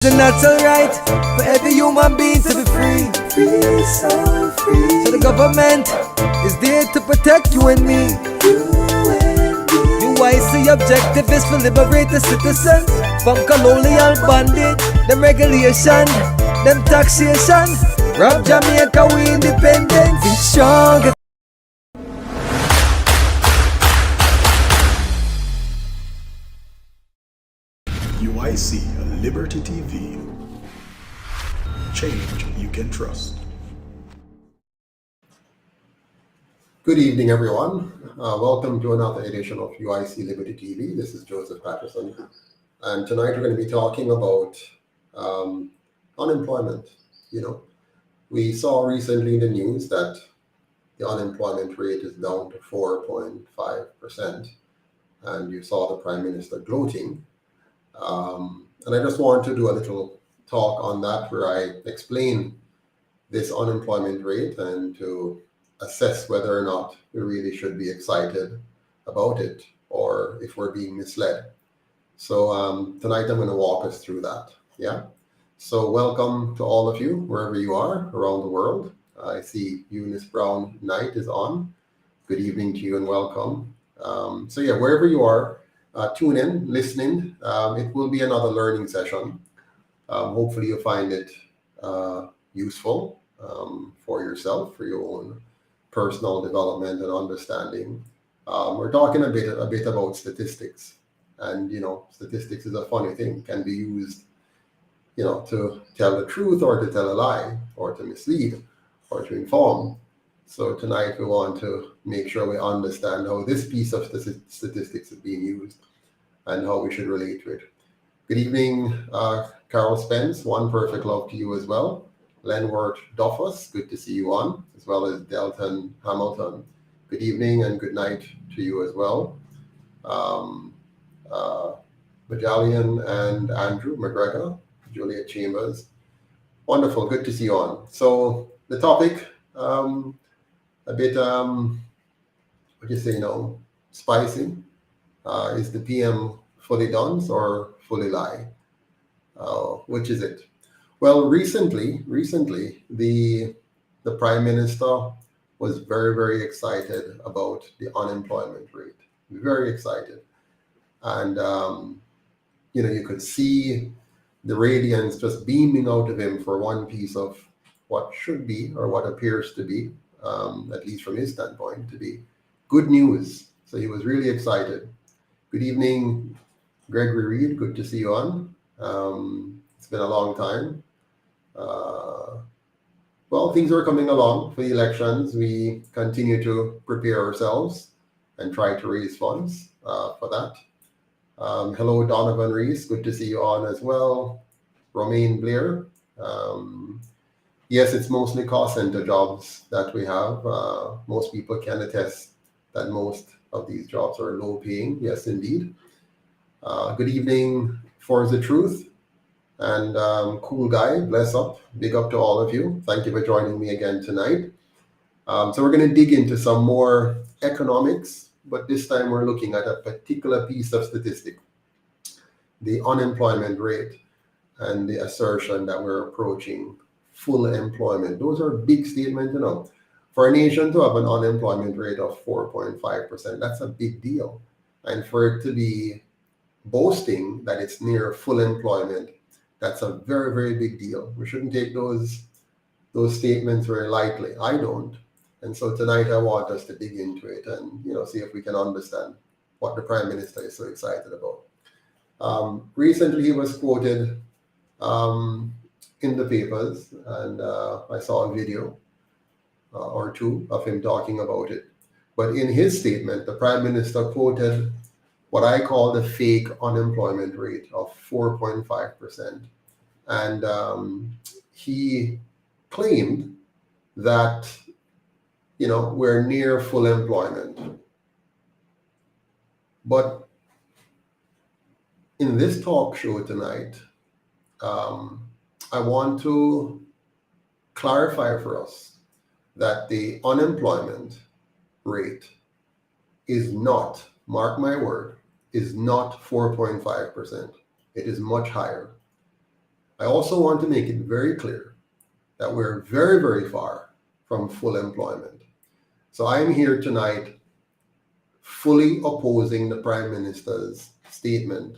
And that's alright for every human being to be free. Free, so free. So the government is there to protect you and me. UIC objective is to liberate the citizens from colonial bondage, them regulation, them taxation. Rob Jamaica, we independent, be strong. UIC Liberty TV. Change you can trust. Good evening, everyone. Welcome to another edition of UIC Liberty TV. This is Joseph Patterson. And tonight we're going to be talking about unemployment. We saw recently in the news that the unemployment rate is down to 4.5%. And you saw the Prime Minister gloating. And I just want to do a little talk on that where I explain this unemployment rate and to assess whether or not we really should be excited about it or if we're being misled. So tonight I'm going to walk us through that. Yeah. So welcome to all of you, wherever you are around the world. I see Eunice Brown Knight is on. Good evening to you and welcome. So yeah, wherever you are, tune in, listening. It will be another learning session. Hopefully you find it useful for yourself, for your own personal development and understanding. We're talking a bit about statistics, and statistics is a funny thing. It can be used, to tell the truth or to tell a lie or to mislead or to inform. So tonight we want to make sure we understand how this piece of statistics is being used and how we should relate to it. Good evening, Carol Spence. One perfect love to you as well. Lenwart Duffus, good to see you on, as well as Delton Hamilton. Good evening and good night to you as well. Medallion and Andrew McGregor, Juliet Chambers. Wonderful, good to see you on. So the topic, a bit, what do you say now, spicy. Is the PM fully DUNCE or fully lie? Which is it? Well, recently, the Prime Minister was very, very excited about the unemployment rate. Very excited. And, you could see the radiance just beaming out of him for one piece of what should be, or what appears to be, at least from his standpoint, to be good news. So he was really excited. Good evening, Gregory Reed. Good to see you on. It's been a long time. Well, things are coming along for the elections. We continue to prepare ourselves and try to raise funds for that. Hello, Donovan Reese. Good to see you on as well. Romaine Blair. Yes, it's mostly call center jobs that we have. Most people can attest that most of these jobs are low paying. Yes, indeed. Good evening, Forza Truth. And Cool Guy, bless up. Big up to all of you. Thank you for joining me again tonight. So we're going to dig into some more economics, but this time we're looking at a particular piece of statistic, the unemployment rate and the assertion that we're approaching full employment. Those are big statements, For a nation to have an unemployment rate of 4.5%, that's a big deal. And for it to be boasting that it's near full employment, that's a very, very big deal. We shouldn't take those statements very lightly. I don't. And so tonight I want us to dig into it and see if we can understand what the Prime Minister is so excited about. Recently he was quoted in the papers, and I saw a video or two of him talking about it. But in his statement, the Prime Minister quoted what I call the fake unemployment rate of 4.5%. And he claimed that, we're near full employment. But in this talk show tonight, I want to clarify for us that the unemployment rate is not, mark my word, is not 4.5%. It is much higher. I also want to make it very clear that we're very, very far from full employment. So I'm here tonight fully opposing the Prime Minister's statement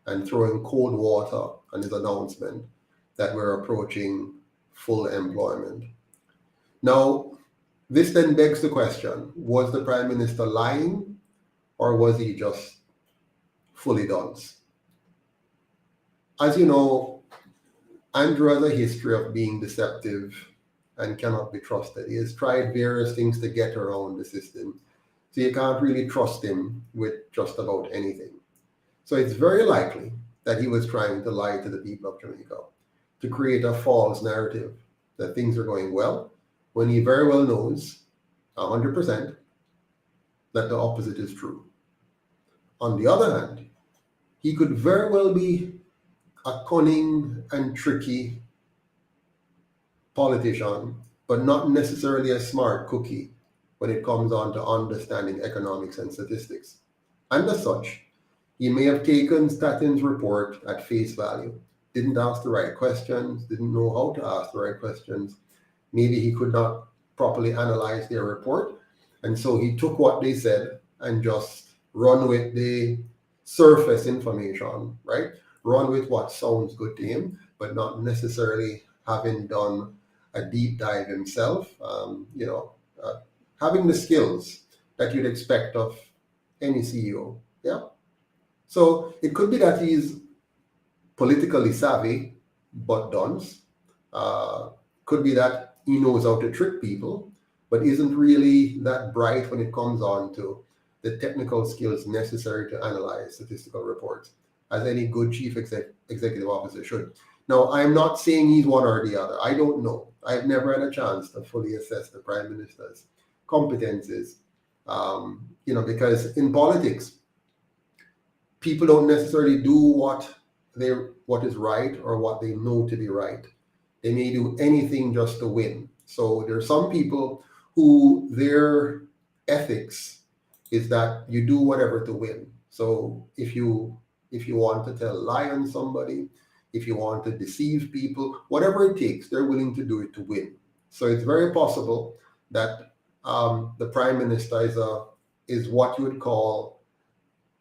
and throwing cold water on his announcement that we're approaching full employment. Now, this then begs the question, was the Prime Minister lying or was he just fully dunce? As you know, Andrew has a history of being deceptive and cannot be trusted. He has tried various things to get around the system. So you can't really trust him with just about anything. So it's very likely that he was trying to lie to the people of Jamaica, to create a false narrative that things are going well, when he very well knows 100% that the opposite is true. On the other hand, he could very well be a cunning and tricky politician, but not necessarily a smart cookie when it comes on to understanding economics and statistics. And as such, he may have taken Statin's report at face value, didn't ask the right questions, didn't know how to ask the right questions. Maybe he could not properly analyze their report. And so he took what they said and just run with the surface information, right? Run with what sounds good to him, but not necessarily having done a deep dive himself, having the skills that you'd expect of any CEO, yeah? So it could be that he's politically savvy, but dunce. Could be that he knows how to trick people, but isn't really that bright when it comes on to the technical skills necessary to analyze statistical reports, as any good chief executive officer should. Now, I'm not saying he's one or the other. I don't know. I've never had a chance to fully assess the Prime Minister's competences, because in politics, people don't necessarily do what is right or what they know to be right. They may do anything just to win. So there are some people who their ethics is that you do whatever to win. So if you want to tell a lie on somebody, if you want to deceive people, whatever it takes, they're willing to do it to win. So it's very possible that the Prime Minister is what you would call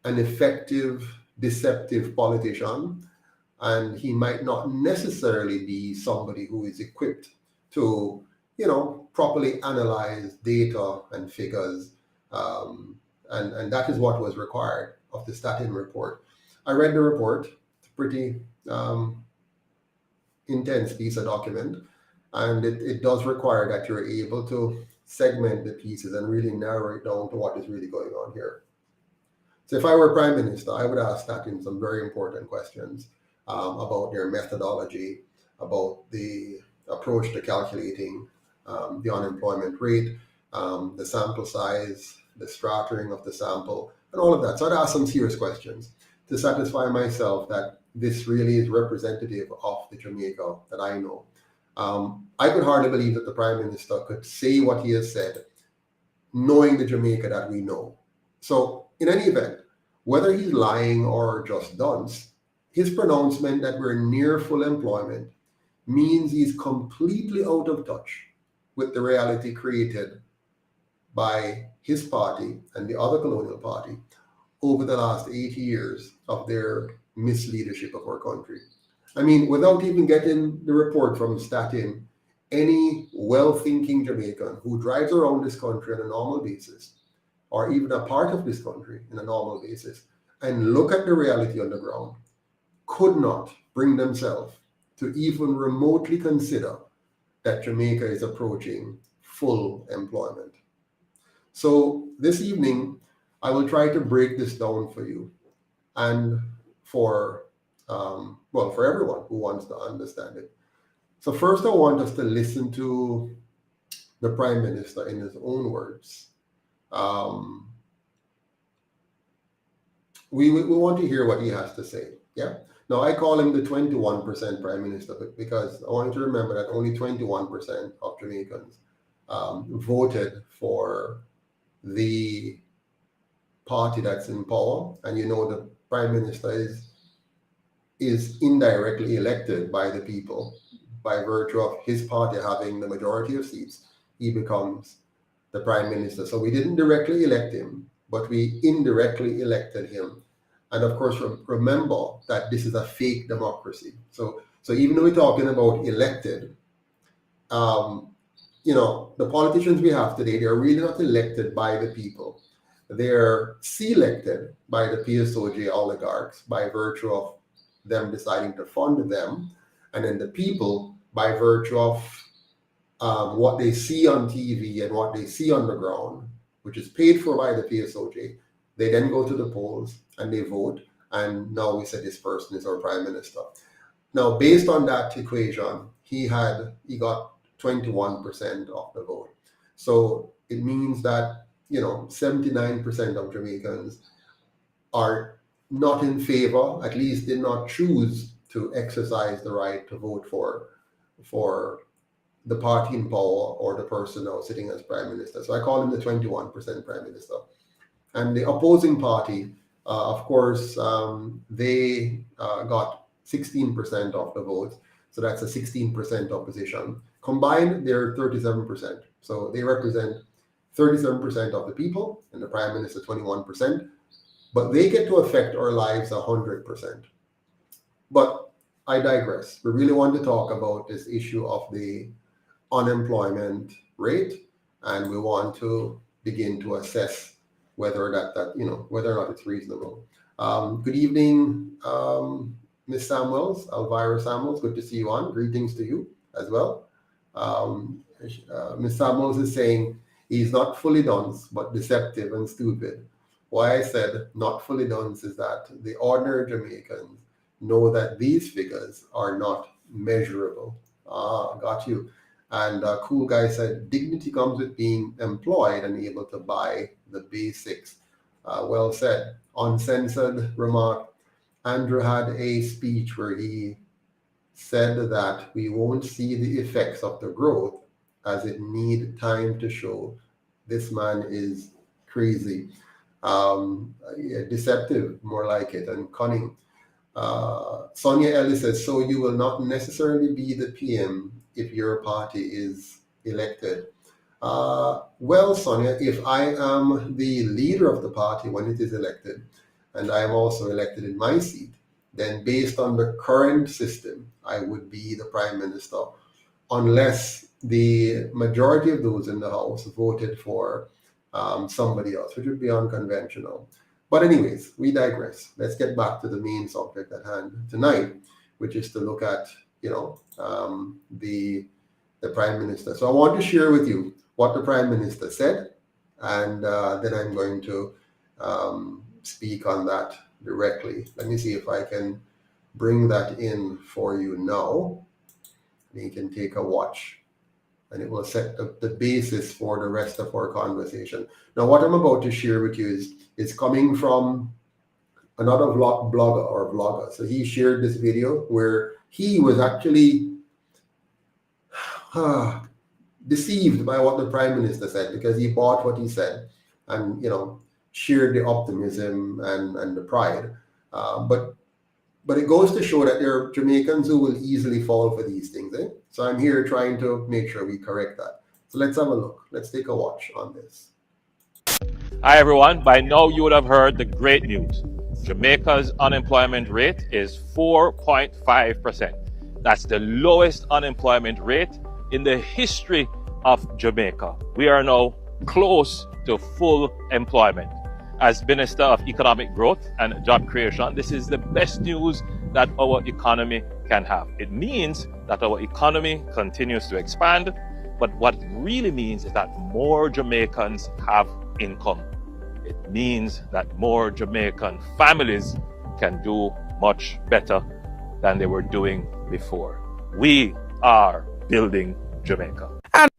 an effective, deceptive politician, and he might not necessarily be somebody who is equipped to, properly analyze data and figures, and that is what was required of the Statin report. I read the report. It's a pretty intense piece of document, and it does require that you're able to segment the pieces and really narrow it down to what is really going on here. So if I were Prime Minister, I would ask Statin some very important questions about their methodology, about the approach to calculating the unemployment rate, the sample size, the strattering of the sample, and all of that. So I'd ask some serious questions to satisfy myself that this really is representative of the Jamaica that I know. I could hardly believe that the Prime Minister could say what he has said, knowing the Jamaica that we know. So in any event, whether he's lying or just dunce, his pronouncement that we're near full employment means he's completely out of touch with the reality created by his party and the other colonial party over the last 80 years of their misleadership of our country. I mean, without even getting the report from Statin, any well-thinking Jamaican who drives around this country on a normal basis, or even a part of this country on a normal basis, and look at the reality on the ground, could not bring themselves to even remotely consider that Jamaica is approaching full employment. So this evening, I will try to break this down for you and for everyone who wants to understand it. So first, I want us to listen to the Prime Minister in his own words. We want to hear what he has to say. Yeah. Now, I call him the 21% Prime Minister because I want you to remember that only 21% of Jamaicans voted for the party that's in power, and the Prime Minister is indirectly elected by the people by virtue of his party having the majority of seats, he becomes the prime minister. So we didn't directly elect him, but we indirectly elected him. And of course, remember that this is a fake democracy. So even though we're talking about elected, the politicians we have today, they're really not elected by the people. They're selected by the PSOJ oligarchs by virtue of them deciding to fund them, and then the people by virtue of what they see on TV and what they see on the ground, which is paid for by the PSOJ. They then go to the polls and they vote, and now we say this person is our prime minister. Now, based on that equation, he got 21% of the vote. So it means that 79% of Jamaicans are not in favor, at least did not choose to exercise the right to vote for the party in power or the person now sitting as prime minister. So I call him the 21% prime minister. And the opposing party, of course, they got 16% of the votes. So that's a 16% opposition. Combined, they're 37%. So they represent 37% of the people, and the prime minister 21%. But they get to affect our lives 100%. But I digress. We really want to talk about this issue of the unemployment rate, and we want to begin to assess whether whether or not it's reasonable. Good evening, Ms. Samuels, Elvira Samuels. Good to see you on. Greetings to you as well. Ms. Samuels is saying he's not fully dunce, but deceptive and stupid. Why I said not fully dunce is that the ordinary Jamaicans know that these figures are not measurable. Got you. And Cool Guy said, dignity comes with being employed and able to buy the basics. Well said. Uncensored remark. Andrew had a speech where he said that we won't see the effects of the growth as it need time to show. This man is crazy. Deceptive, more like it, and cunning. Sonia Ellis says, so you will not necessarily be the PM if your party is elected. Well, Sonia, if I am the leader of the party when it is elected, and I am also elected in my seat, then based on the current system, I would be the prime minister, unless the majority of those in the House voted for somebody else, which would be unconventional. But anyways, we digress. Let's get back to the main subject at hand tonight, which is to look at, the prime minister. So I want to share with you what the prime minister said, and then I'm going to speak on that directly. Let me see if I can bring that in for you now. You can take a watch, and it will set the basis for the rest of our conversation. Now, what I'm about to share with you is coming from another vlogger. So he shared this video where he was actually deceived by what the prime minister said, because he bought what he said and shared the optimism and the pride. But it goes to show that there are Jamaicans who will easily fall for these things. So I'm here trying to make sure we correct that. So let's have a look. Let's take a watch on this. Hi everyone, by now you would have heard the great news. Jamaica's unemployment rate is 4.5%. That's the lowest unemployment rate in the history of Jamaica. We are now close to full employment. As Minister of Economic Growth and Job Creation, this is the best news that our economy can have. It means that our economy continues to expand, but what it really means is that more Jamaicans have income. It means that more Jamaican families can do much better than they were doing before. We are building Jamaica.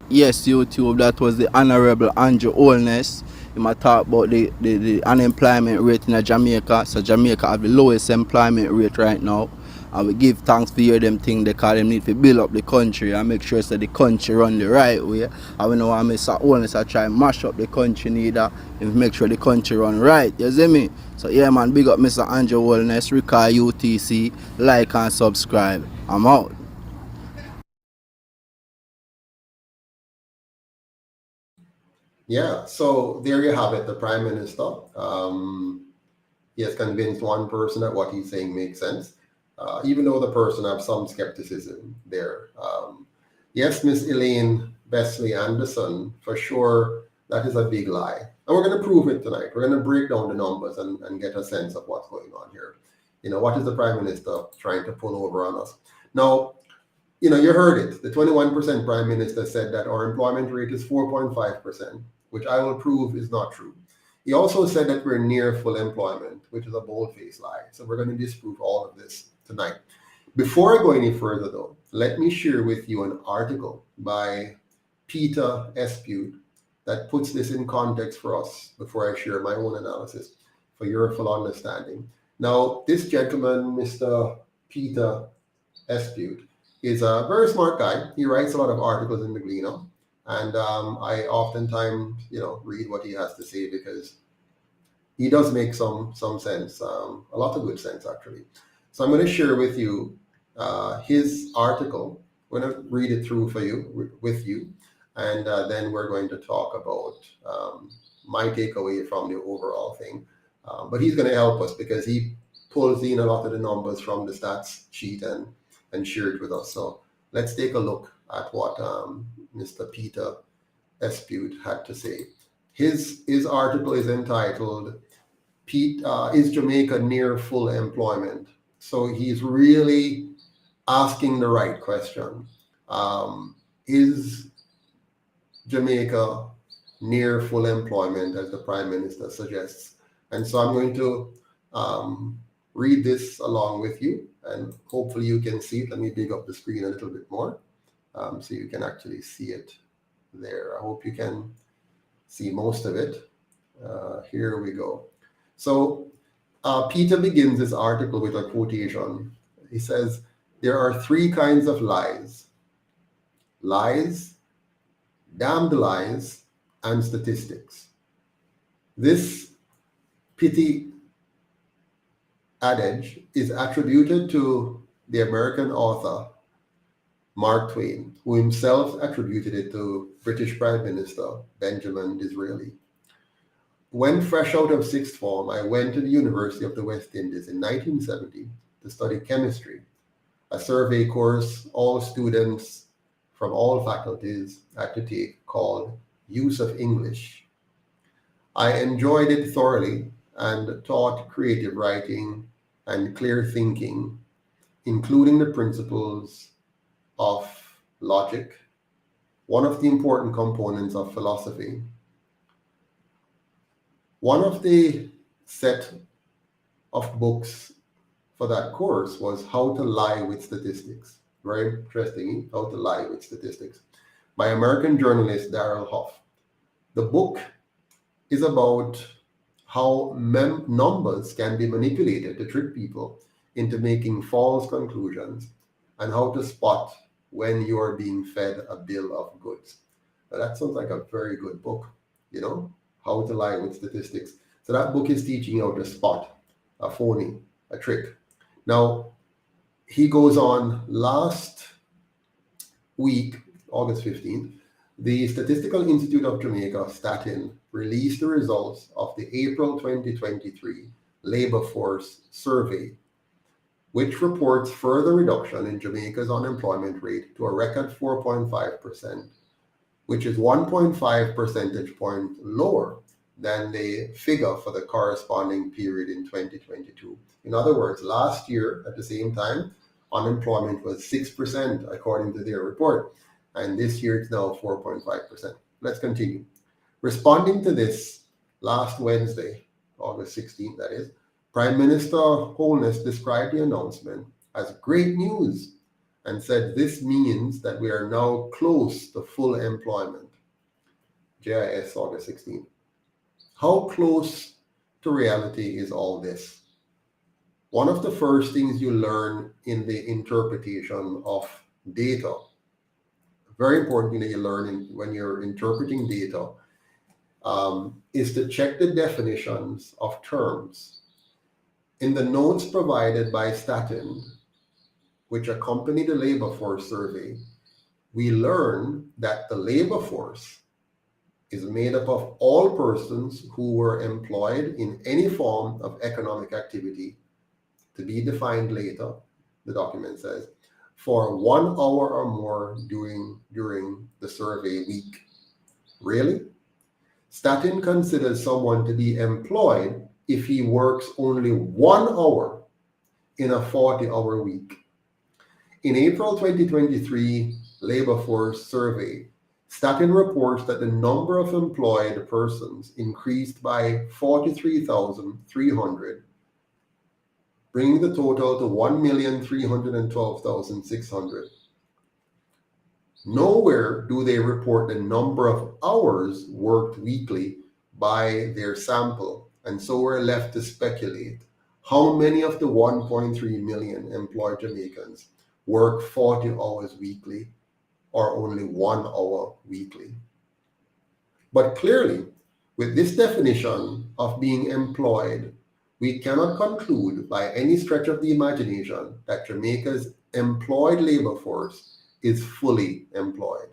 Yes, YouTube, that was the Honorable Andrew Holness. He might talk about the unemployment rate in Jamaica. So Jamaica have the lowest employment rate right now. And we give thanks for hear them thing they call them need to build up the country and make sure that the country run the right way. And we know want Mr. Holness I try and mash up the country neither and make sure the country run right. You see me? So yeah man, big up Mr. Andrew Holness, Rika UTC, like and subscribe. I'm out. Yeah, so there you have it, the Prime Minister. He has convinced one person that what he's saying makes sense, even though the person has some skepticism there. Yes, Miss Elaine Besley Anderson, for sure, that is a big lie. And we're going to prove it tonight. We're going to break down the numbers and get a sense of what's going on here. You know, what is the Prime Minister trying to pull over on us? Now, you know, you heard it. The 21% Prime Minister said that our employment rate is 4.5%, which I will prove is not true. He also said that we're near full employment, which is a bold-faced lie. So we're going to disprove all of this tonight. Before I go any further, though, let me share with you an article by Peter Espute that puts this in context for us before I share my own analysis for your full understanding. Now, this gentleman, Mr. Peter Espute, is a very smart guy. He writes a lot of articles in the Gleaner, and I oftentimes, you know, read what he has to say because he does make some sense, a lot of good sense actually. So I'm going to share with you his article. I'm going to read it through for you, with you, and then we're going to talk about my takeaway from the overall thing. But he's going to help us because he pulls in a lot of the numbers from the stats sheet and share it with us. So let's take a look at what Mr. Peter Espute had to say. His article is entitled, Is Jamaica Near Full Employment? So he's really asking the right question. Is Jamaica near full employment, as the Prime Minister suggests? And so I'm going to read this along with you, and hopefully you can see it. Let me big up the screen a little bit more so you can actually see it there. I hope you can see most of it. Here we go. So Peter begins this article with a quotation. He says, there are three kinds of lies: lies, damned lies, and statistics. This pithy adage is attributed to the American author Mark Twain, who himself attributed it to British Prime Minister Benjamin Disraeli. When fresh out of sixth form, I went to the University of the West Indies in 1970 to study chemistry, a survey course all students from all faculties had to take called Use of English. I enjoyed it thoroughly and taught creative writing and clear thinking, including the principles of logic, one of the important components of philosophy. One of the set of books for that course was How to Lie with Statistics. Very interesting, How to Lie with Statistics, by American journalist Darrell Huff. The book is about how numbers can be manipulated to trick people into making false conclusions, and how to spot when you are being fed a bill of goods. Now, that sounds like a very good book, you know, How to Lie with Statistics. So that book is teaching you how to spot a phony, a trick. Now, he goes on, last week, August 15th, the Statistical Institute of Jamaica, Statin, released the results of the April 2023 labor force survey, which reports further reduction in Jamaica's unemployment rate to a record 4.5%, which is 1.5 percentage points lower than the figure for the corresponding period in 2022. In other words, last year at the same time, unemployment was 6% according to their report, and this year it's now 4.5%. Let's continue. Responding to this, last Wednesday, August 16th, that is, Prime Minister Holness described the announcement as great news and said this means that we are now close to full employment. JIS, August 16th. How close to reality is all this? one of the first things you learn in the interpretation of data, very important thing that you learn when you're interpreting data, is to check the definitions of terms. In the notes provided by Statin, which accompany the labor force survey, we learn that the labor force is made up of all persons who were employed in any form of economic activity, to be defined later, the document says, for 1 hour or more during the survey week. Really? Statin considers someone to be employed if he works only 1 hour in a 40-hour week. In April 2023 labor force survey, Statin reports that the number of employed persons increased by 43,300, bringing the total to 1,312,600. Nowhere do they report the number of hours worked weekly by their sample, and so we're left to speculate how many of the 1.3 million employed Jamaicans work 40 hours weekly or only 1 hour weekly. But clearly, with this definition of being employed, we cannot conclude by any stretch of the imagination that Jamaica's employed labor force is fully employed.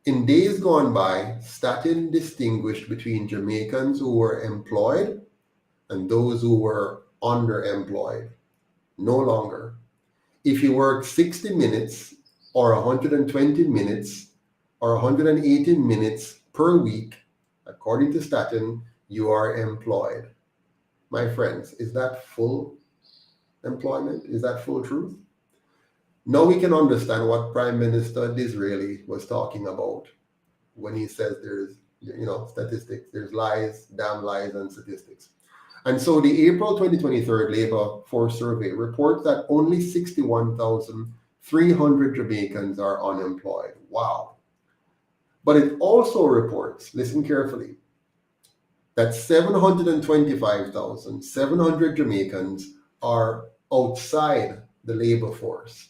In days gone by, Statin distinguished between Jamaicans who were employed and those who were underemployed. No longer. If you work 60 minutes or 120 minutes or 180 minutes per week, according to Statin, you are employed. My friends, is that full employment? Is that full truth? Now we can understand what Prime Minister Disraeli was talking about when he says there's, statistics, there's lies, damn lies, and statistics. And so the April 2023 labor force survey reports that only 61,300 Jamaicans are unemployed. Wow. But it also reports, listen carefully, that 725,700 Jamaicans are outside the labor force.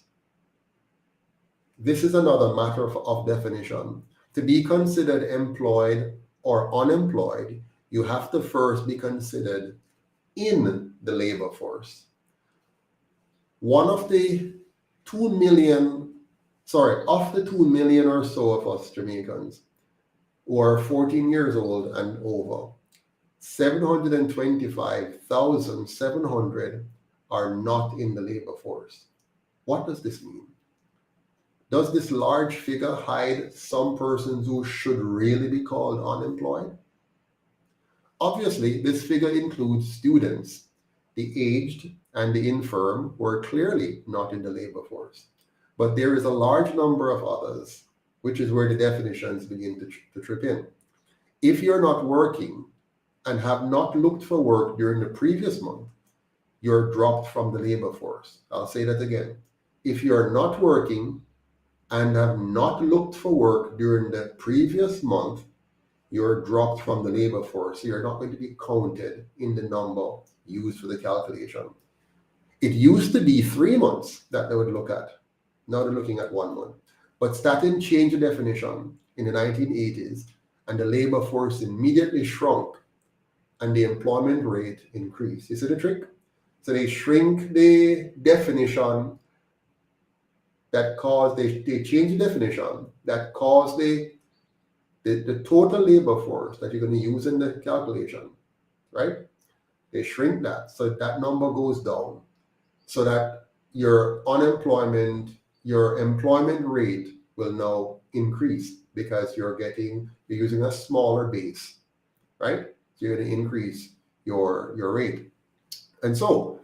This is another matter of definition. To be considered employed or unemployed, you have to first be considered in the labor force. Of the 2 million or so of us Jamaicans who are 14 years old and over, 725,700 are not in the labor force. What does this mean? Does this large figure hide some persons who should really be called unemployed? Obviously, this figure includes students, the aged and the infirm who are clearly not in the labor force. But there is a large number of others, which is where the definitions begin to trip in. If you're not working and have not looked for work during the previous month, you're dropped from the labor force. I'll say that again. If you're not working and have not looked for work during the previous month, you're dropped from the labor force. You're not going to be counted in the number used for the calculation. It used to be 3 months that they would look at. Now they're looking at 1 month. But Statin changed the definition in the 1980s, and the labor force immediately shrunk and the employment rate increased. You see the trick? So they shrink the definition that caused, they changed the definition that caused the total labor force that you're going to use in the calculation, right? They shrink that, so that number goes down, so that your employment rate will now increase because you're using a smaller base, right? So you're going to increase your rate. And so,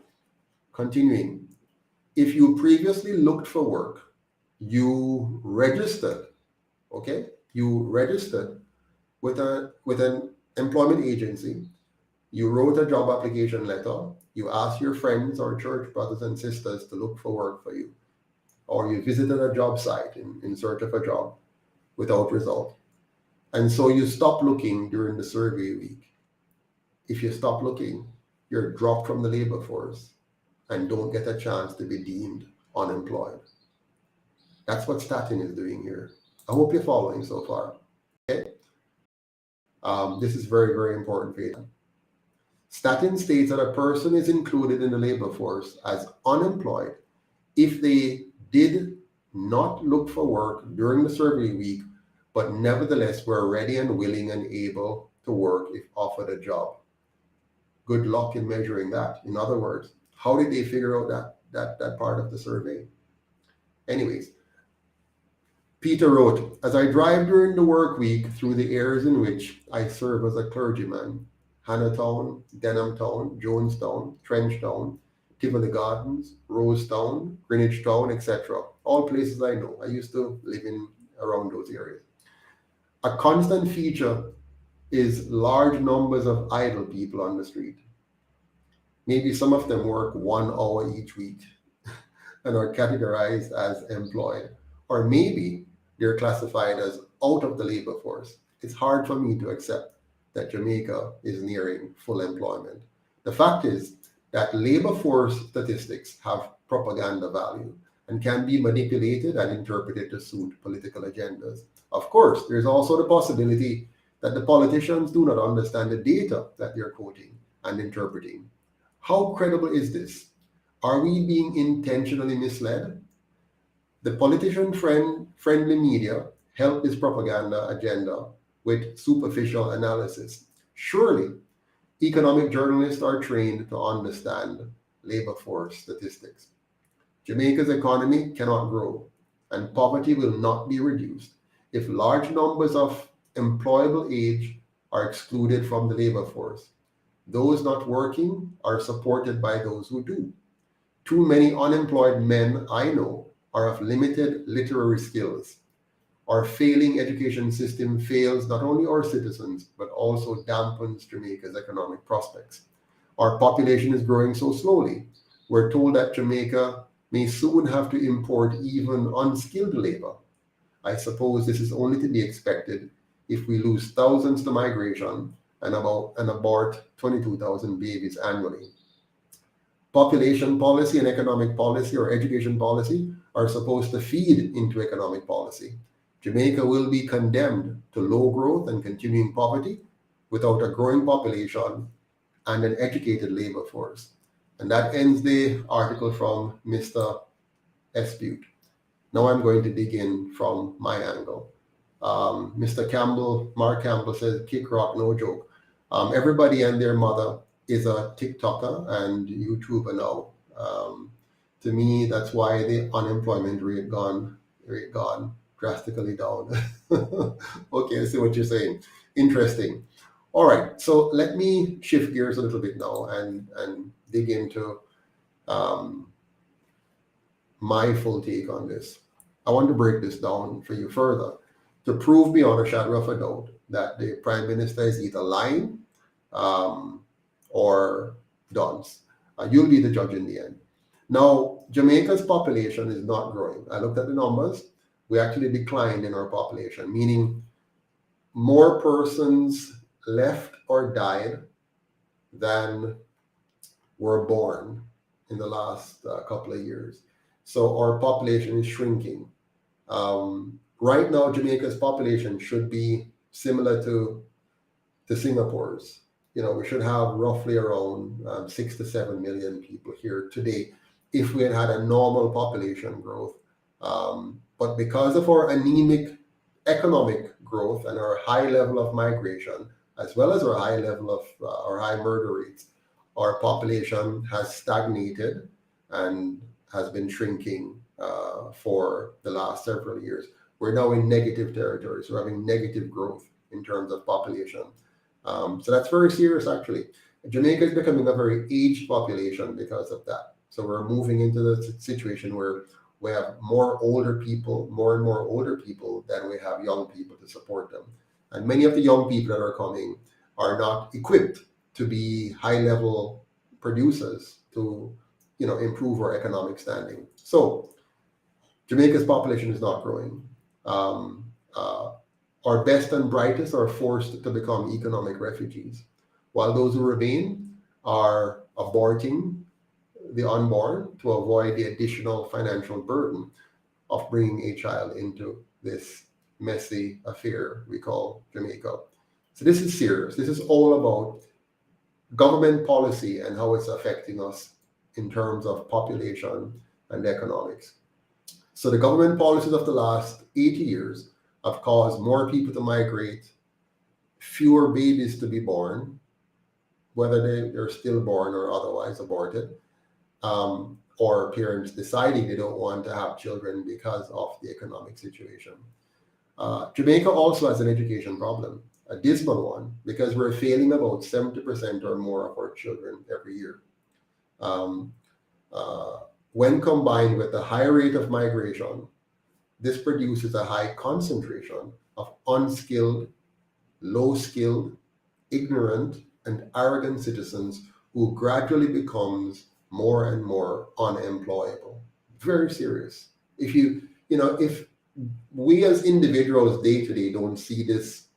continuing, if you previously looked for work, you registered, okay? You registered with an employment agency, you wrote a job application letter, you asked your friends or church brothers and sisters to look for work for you, or you visited a job site in search of a job without result. And so you stop looking during the survey week. If you stop looking, you're dropped from the labor force and don't get a chance to be deemed unemployed. That's what statin is doing here. I hope you're following so far. Okay. This is very, very important for you. Statin states that a person is included in the labor force as unemployed if they did not look for work during the survey week, but nevertheless were ready and willing and able to work if offered a job. Good luck in measuring that. In other words, how did they figure out that part of the survey? Anyways, Peter wrote, as I drive during the work week through the areas in which I serve as a clergyman, Hannahtown, Denhamtown, Jonestown, Trenchtown, Tivoli Gardens, Rosetown, Greenwich Town, etc. All places I know. I used to live in around those areas. A constant feature is large numbers of idle people on the street. Maybe some of them work 1 hour each week and are categorized as employed, or maybe they're classified as out of the labor force. It's hard for me to accept that Jamaica is nearing full employment. The fact is that labor force statistics have propaganda value and can be manipulated and interpreted to suit political agendas. Of course, there's also the possibility that the politicians do not understand the data that they're quoting and interpreting. How credible is this? Are we being intentionally misled? The politician-friendly media help this propaganda agenda with superficial analysis. Surely, economic journalists are trained to understand labor force statistics. Jamaica's economy cannot grow, and poverty will not be reduced if large numbers of employable age are excluded from the labor force. Those not working are supported by those who do. Too many unemployed men I know are of limited literary skills. Our failing education system fails not only our citizens, but also dampens Jamaica's economic prospects. Our population is growing so slowly. We're told that Jamaica may soon have to import even unskilled labor. I suppose this is only to be expected if we lose thousands to migration and abort 22,000 babies annually. Population policy and economic policy or education policy are supposed to feed into economic policy. Jamaica will be condemned to low growth and continuing poverty without a growing population and an educated labor force. And that ends the article from Mr. Espute. Now I'm going to dig in from my angle. Mr. Campbell, Mark Campbell says, kick rock, no joke. Everybody and their mother is a TikToker and YouTuber now. To me, that's why the unemployment rate gone drastically down. Okay, I see what you're saying. Interesting. All right, so let me shift gears a little bit now and dig into my full take on this. I want to break this down for you further to prove beyond a shadow of a doubt that the Prime Minister is either lying or DUNCE. You'll be the judge in the end. Now, Jamaica's population is not growing. I looked at the numbers. We actually declined in our population, meaning more persons left or died than were born in the last couple of years. So our population is shrinking. Right now, Jamaica's population should be similar to Singapore's. You know, we should have roughly around 6 to 7 million people here today if we had had a normal population growth. But because of our anemic economic growth and our high level of migration, as well as our high level of our high murder rates, our population has stagnated and has been shrinking for the last several years. We're now in negative territory, so we're having negative growth in terms of population. So that's very serious, actually. Jamaica is becoming a very aged population because of that. So we're moving into the situation where we have more and more older people than we have young people to support them. And many of the young people that are coming are not equipped to be high-level producers to, improve our economic standing. So Jamaica's population is not growing. Our best and brightest are forced to become economic refugees, while those who remain are aborting the unborn to avoid the additional financial burden of bringing a child into this messy affair we call Jamaica. So this is serious. This is all about government policy and how it's affecting us in terms of population and economics. So the government policies of the last 80 years have caused more people to migrate, fewer babies to be born, whether they're stillborn or otherwise aborted, or parents deciding they don't want to have children because of the economic situation. Jamaica also has an education problem, a dismal one, because we're failing about 70% or more of our children every year. When combined with the high rate of migration, this produces a high concentration of unskilled, low-skilled, ignorant, and arrogant citizens who gradually becomes more and more unemployable. Very serious. If we as individuals day to day don't see this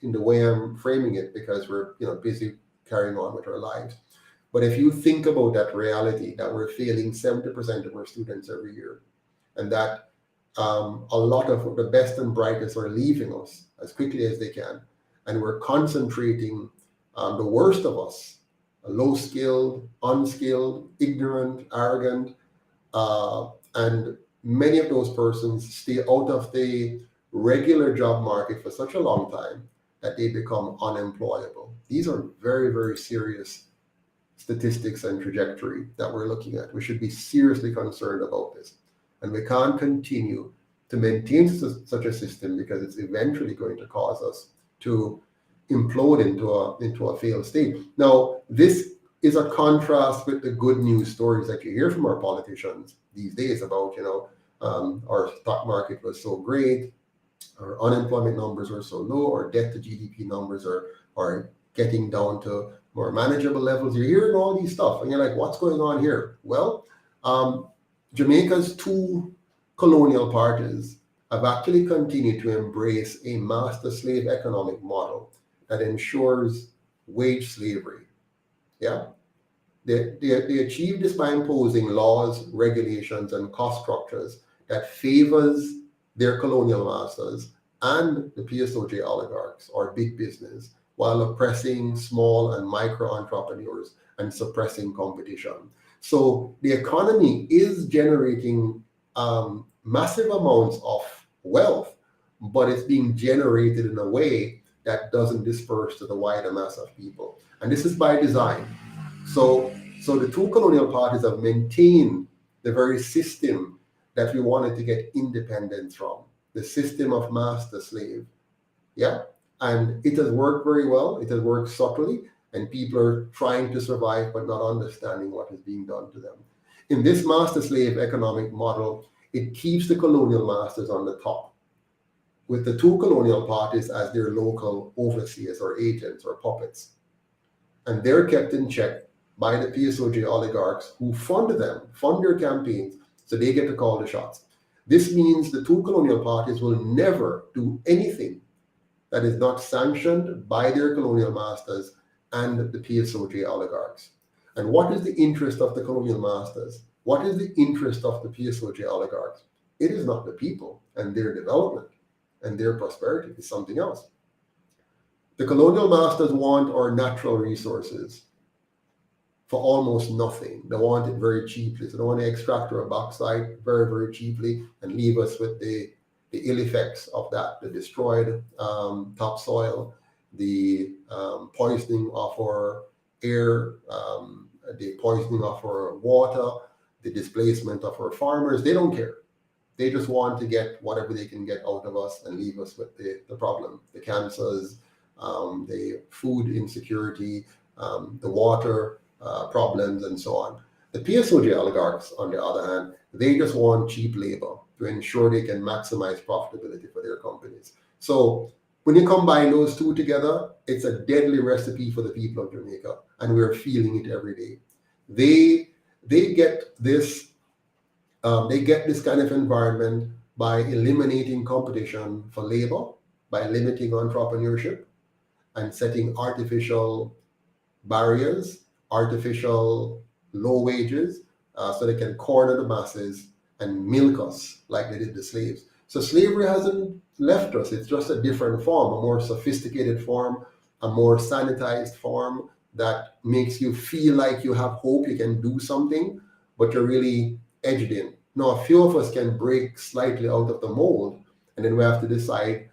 in the way I'm framing it, because we're busy carrying on with our lives. But if you think about that reality, that we're failing 70% of our students every year, and that a lot of the best and brightest are leaving us as quickly as they can, and we're concentrating the worst of us, low-skilled, unskilled, ignorant, arrogant, and many of those persons stay out of the regular job market for such a long time that they become unemployable. These are very, very serious statistics and trajectory that we're looking at. We should be seriously concerned about this. And we can't continue to maintain such a system, because it's eventually going to cause us to implode into a failed state. Now, this is a contrast with the good news stories that you hear from our politicians these days about, our stock market was so great, our unemployment numbers were so low, our debt to GDP numbers are getting down to more manageable levels. You're hearing all these stuff, and you're like, what's going on here? Well, Jamaica's two colonial parties have actually continued to embrace a master-slave economic model that ensures wage slavery. Yeah, they achieved this by imposing laws, regulations, and cost structures that favors their colonial masters and the PSOJ oligarchs or big business, while oppressing small and micro entrepreneurs and suppressing competition. So the economy is generating massive amounts of wealth, but it's being generated in a way that doesn't disperse to the wider mass of people. And this is by design. So the two colonial parties have maintained the very system that we wanted to get independence from, the system of master-slave. Yeah, and it has worked very well. It has worked subtly, and people are trying to survive but not understanding what is being done to them. In this master-slave economic model, it keeps the colonial masters on the top, with the two colonial parties as their local overseers or agents or puppets. And they're kept in check by the PSOJ oligarchs who fund their campaigns, so they get to call the shots. This means the two colonial parties will never do anything that is not sanctioned by their colonial masters and the PSOJ oligarchs. And what is the interest of the colonial masters? What is the interest of the PSOJ oligarchs? It is not the people and their development and their prosperity. It's something else. The colonial masters want our natural resources for almost nothing. They want it very cheaply. So they want to extract our bauxite very, very cheaply and leave us with the ill effects of that, the destroyed topsoil, the poisoning of our air, the poisoning of our water, the displacement of our farmers. They don't care. They just want to get whatever they can get out of us and leave us with the problem, the cancers, the food insecurity, the water problems, and so on. The PSOJ oligarchs, on the other hand, they just want cheap labor to ensure they can maximize profitability for their companies. So when you combine those two together, it's a deadly recipe for the people of Jamaica, and we're feeling it every day. They get this kind of environment by eliminating competition for labor, by limiting entrepreneurship, and setting artificial barriers, artificial low wages so they can corner the masses and milk us like they did the slaves. So slavery hasn't left us. It's just a different form, a more sophisticated form, a more sanitized form that makes you feel like you have hope, you can do something, but you're really edged in. Now, a few of us can break slightly out of the mold, and then we have to decide,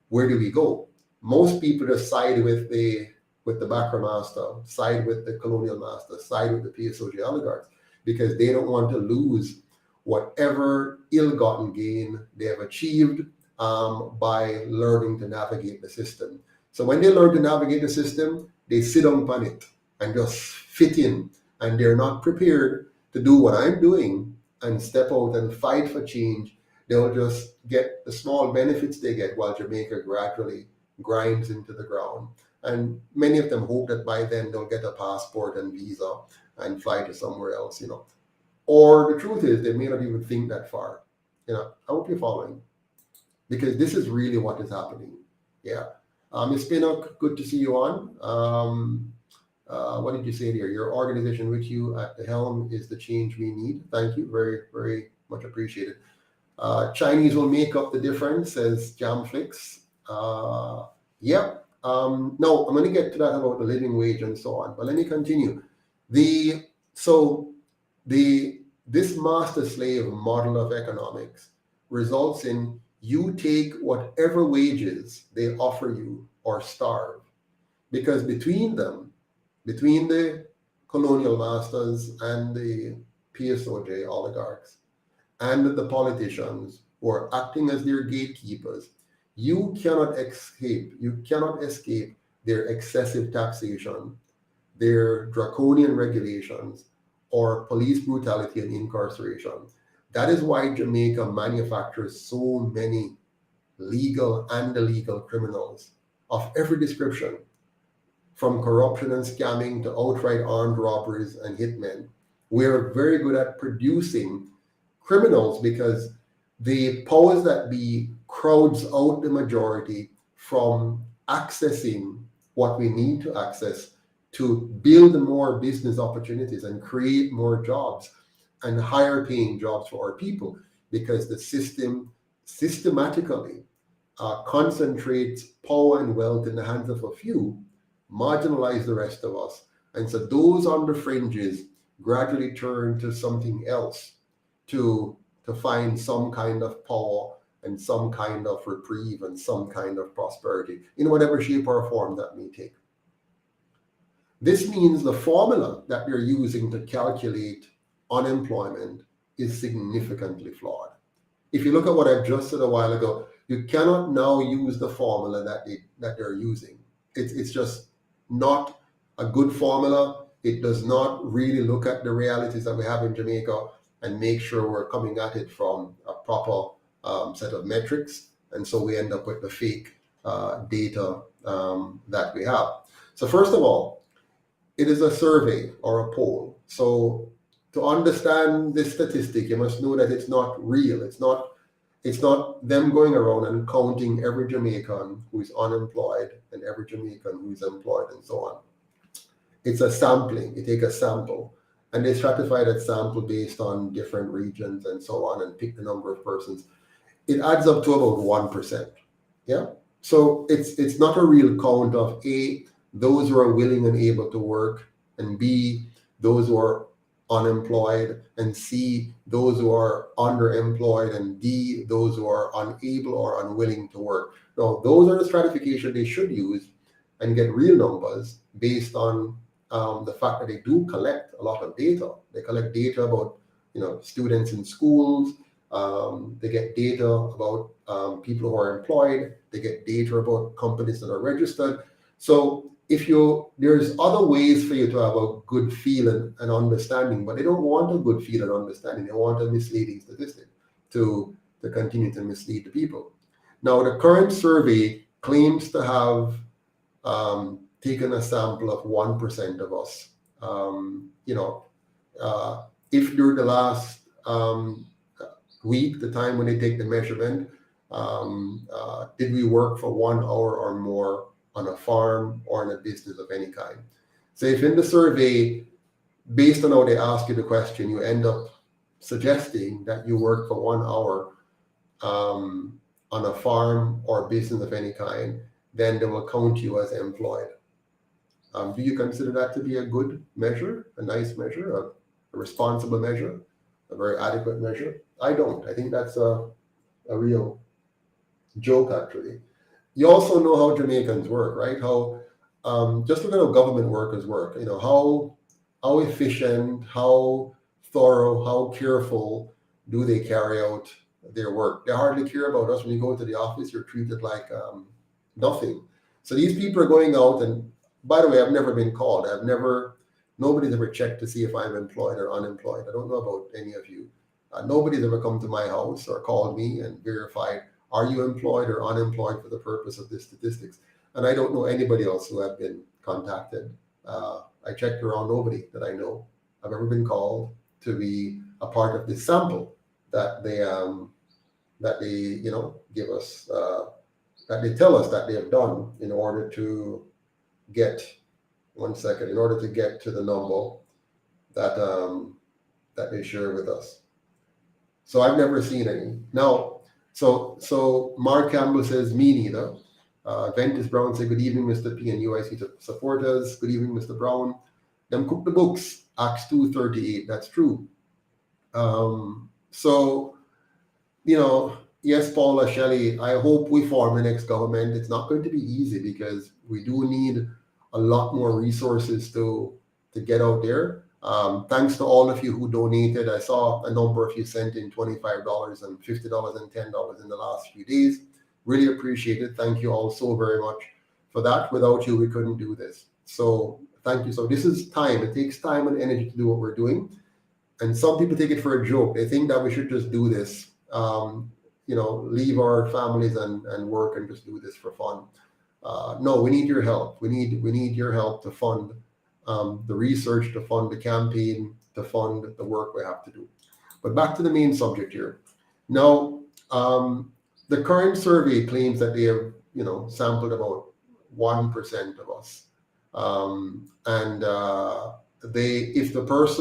where do we go? Most people just side with the backer master, side with the colonial master, side with the PSOJ oligarchs, because they don't want to lose whatever ill-gotten gain they have achieved by learning to navigate the system. So when they learn to navigate the system, they sit on it and just fit in, and they're not prepared to do what I'm doing and step out and fight for change. They'll just get the small benefits they get while Jamaica gradually grinds into the ground. And many of them hope that by then they'll get a passport and visa and fly to somewhere else, you know. Or the truth is, they may not even think that far. You know, I hope you're following, because this is really what is happening. Yeah. Ms. Pinnock, good to see you on. What did you say there? Your organization with you at the helm is the change we need. Thank you. Very, very much appreciated. Chinese will make up the difference, says Jamflix. Yep. No, I'm going to get to that about the living wage and so on, but let me continue. This master-slave model of economics results in you take whatever wages they offer you or starve, because between the colonial masters and the PSOJ oligarchs and the politicians who are acting as their gatekeepers, you cannot escape their excessive taxation, their draconian regulations, or police brutality and incarceration. That is why Jamaica manufactures so many legal and illegal criminals of every description, from corruption and scamming to outright armed robberies and hitmen. We're very good at producing criminals because the powers that be crowds out the majority from accessing what we need to access to build more business opportunities and create more jobs and higher paying jobs for our people, because the system systematically concentrates power and wealth in the hands of a few, marginalize the rest of us. And so those on the fringes gradually turn to something else to find some kind of power and some kind of reprieve and some kind of prosperity in whatever shape or form that may take. This means the formula that they're using to calculate unemployment is significantly flawed. If you look at what I just said a while ago, you cannot now use the formula that they're using. It's just not a good formula. It does not really look at the realities that we have in Jamaica and make sure we're coming at it from a proper set of metrics. And so we end up with the fake data that we have. So first of all, it is a survey or a poll. So to understand this statistic, you must know that it's not real. It's not them going around and counting every Jamaican who is unemployed and every Jamaican who is employed and so on. It's a sampling. You take a sample and they stratify that sample based on different regions and so on and pick the number of persons. It adds up to about 1%. Yeah. So it's not a real count of A, those who are willing and able to work, and B, those who are unemployed, and C, those who are underemployed, and D, those who are unable or unwilling to work. Now, those are the stratification they should use and get real numbers based on the fact that they do collect a lot of data. They collect data about students in schools. They get data about people who are employed. They get data about companies that are registered. So there's other ways for you to have a good feel and understanding, but they don't want a good feel and understanding. They want a misleading statistic to continue to mislead the people. Now, the current survey claims to have taken a sample of 1% of us. If during the last week, the time when they take the measurement, did we work for 1 hour or more on a farm or in a business of any kind? So if in the survey, based on how they ask you the question, you end up suggesting that you work for 1 hour on a farm or business of any kind, then they will count you as employed. Do you consider that to be a good measure, a nice measure, a responsible measure, a very adequate measure? I don't. I think that's a real joke, actually. You also know how Jamaicans work, right? How just look at how government workers work. You know, how efficient, how thorough, how careful do they carry out their work? They hardly care about us. When you go into the office, you're treated like nothing. So these people are going out, and by the way, I've never been called. Nobody's ever checked to see if I'm employed or unemployed. I don't know about any of you. Nobody's ever come to my house or called me and verified, are you employed or unemployed for the purpose of this statistics? And I don't know anybody else who have been contacted. I checked around, nobody that I know have ever been called to be a part of this sample that they give us, that they tell us that they have done in order to get, in order to get to the number that they share with us. So I've never seen any. Now, so Mark Campbell says, me neither. Ventus Brown said, good evening, Mr. P and UIC supporters. Good evening, Mr. Brown. Them cook the books, Acts 2:38. That's true. So, yes, Paula, Shelley, I hope we form the next government. It's not going to be easy because we do need a lot more resources to get out there. Thanks to all of you who donated. I saw a number of you sent in $25 and $50 and $10 in the last few days. Really appreciate it. Thank you all so very much for that. Without you, we couldn't do this. So thank you. So this is time. It takes time and energy to do what we're doing. And some people take it for a joke. They think that we should just do this, leave our families and work and just do this for fun. No, we need your help. We need your help to fund the research, to fund the campaign, to fund the work we have to do. But back to the main subject here. Now, the current survey claims that they have, sampled about 1% of us.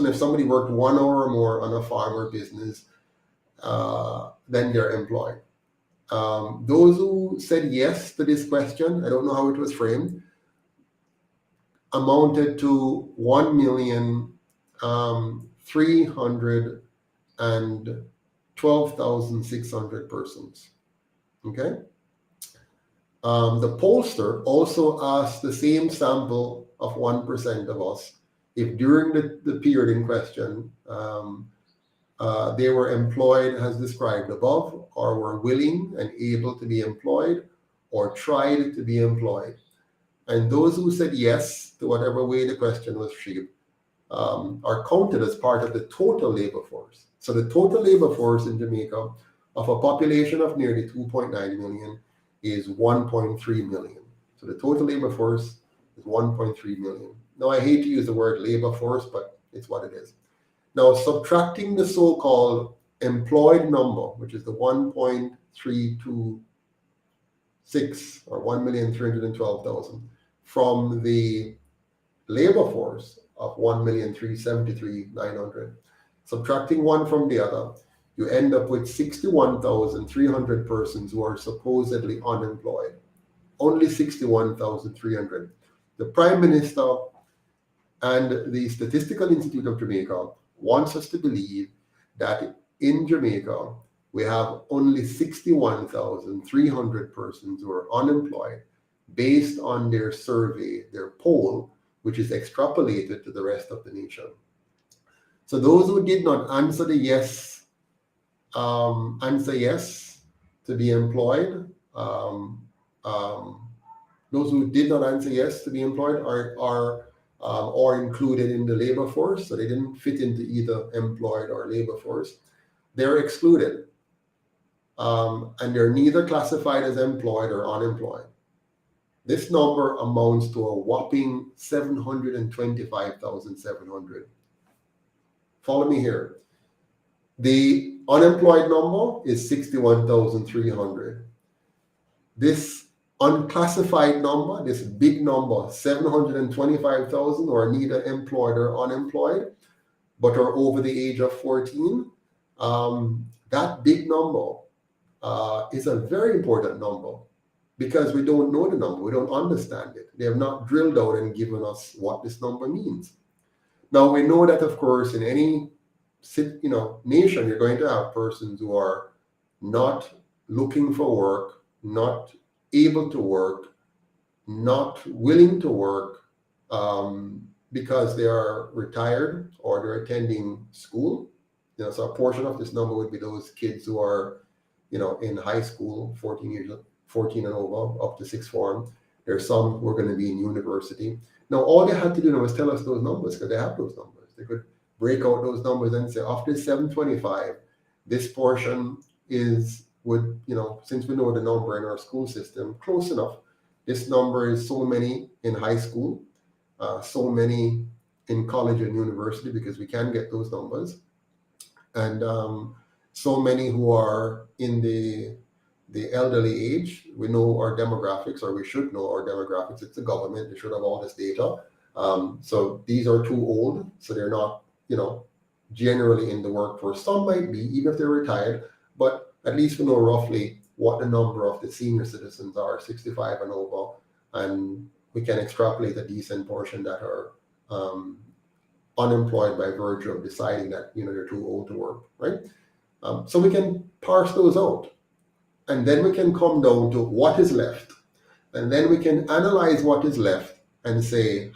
If somebody worked 1 hour or more on a farm or business, then they're employed. Those who said yes to this question, I don't know how it was framed, amounted to 1,312,600 persons. Okay. The pollster also asked the same sample of 1% of us if during the period in question they were employed as described above, or were willing and able to be employed, or tried to be employed. And those who said yes to whatever way the question was shaped are counted as part of the total labor force. So the total labor force in Jamaica of a population of nearly 2.9 million is 1.3 million. So the total labor force is 1.3 million. Now, I hate to use the word labor force, but it's what it is. Now, subtracting the so-called employed number, which is the 1.326 or 1,312,000 from the labor force of 1,373,900, subtracting one from the other, you end up with 61,300 persons who are supposedly unemployed. Only 61,300. The Prime Minister and the Statistical Institute of Jamaica wants us to believe that in Jamaica, we have only 61,300 persons who are unemployed based on their survey, their poll, which is extrapolated to the rest of the nation. So those who did not answer the yes, to be employed, those who did not answer yes to be employed are included in the labor force, so they didn't fit into either employed or labor force. They're excluded, and they're neither classified as employed or unemployed. This number amounts to a whopping 725,700. Follow me here. The unemployed number is 61,300. This unclassified number, this big number, 725,000 who are neither employed or unemployed, but are over the age of 14, that big number is a very important number because we don't know the number, we don't understand it. They have not drilled down and given us what this number means. Now we know that, of course, in any nation, you're going to have persons who are not looking for work, not able to work, not willing to work because they are retired or they're attending school. So a portion of this number would be those kids who are, in high school, 14 and over, up to sixth form. There's some who are going to be in university. Now, all they had to do now was tell us those numbers because they have those numbers. They could break out those numbers and say, of this 725, this portion would, since we know the number in our school system, close enough. This number is so many in high school, so many in college and university, because we can get those numbers. And so many who are in the elderly age. We know our demographics, or we should know our demographics. It's the government. They should have all this data. So these are too old, so they're not, generally in the workforce. Some might be, even if they're retired, but at least we know roughly what the number of the senior citizens are, 65 and over, and we can extrapolate a decent portion that are unemployed by virtue of deciding that, they're too old to work, right? So we can parse those out. And then we can come down to what is left. And then we can analyze what is left and say,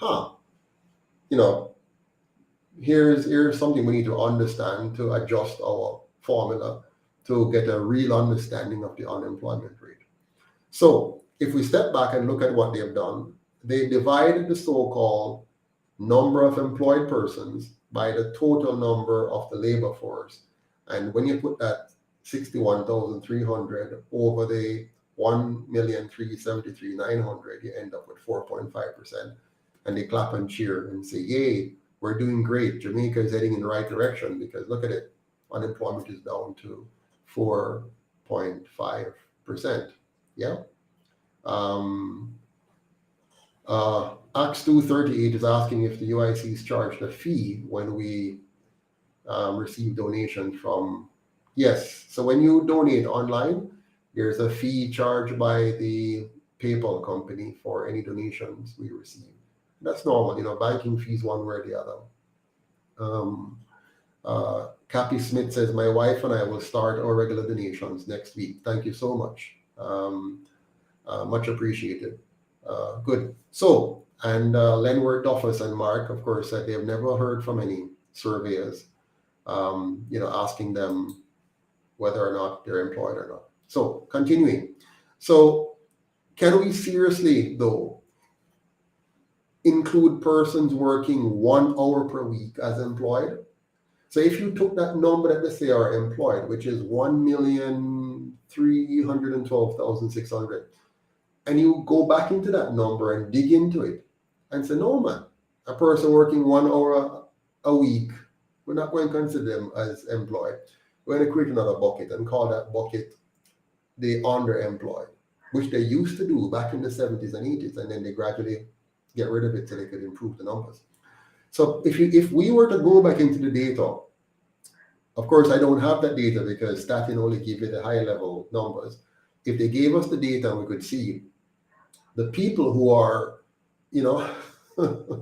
here's something we need to understand to adjust our formula to get a real understanding of the unemployment rate. So if we step back and look at what they've done, they divided the so-called number of employed persons by the total number of the labor force. And when you put that 61,300 over the 1,373,900, you end up with 4.5%. And they clap and cheer and say, yay, we're doing great. Jamaica is heading in the right direction because look at it. Unemployment is down to 4.5%. Yeah. Acts 2:38 is asking if the UICs charged a fee when we receive donations from. Yes, so when you donate online, there's a fee charged by the PayPal company for any donations we receive. That's normal, banking fees one way or the other. Cappy Smith says, my wife and I will start our regular donations next week. Thank you so much. Much appreciated. Good. So, and Lenward Duffus and Mark, of course, said they have never heard from any surveyors, asking them whether or not they're employed or not. So continuing. So can we seriously, though, include persons working 1 hour per week as employed? So if you took that number that they say are employed, which is 1,312,600, and you go back into that number and dig into it and say, no, man, a person working 1 hour a week, we're not going to consider them as employed. We're going to create another bucket and call that bucket the underemployed, which they used to do back in the 70s and 80s, and then they gradually get rid of it so they could improve the numbers. So if we were to go back into the data, of course, I don't have that data because Statin only give you the high level numbers. If they gave us the data, we could see the people who are,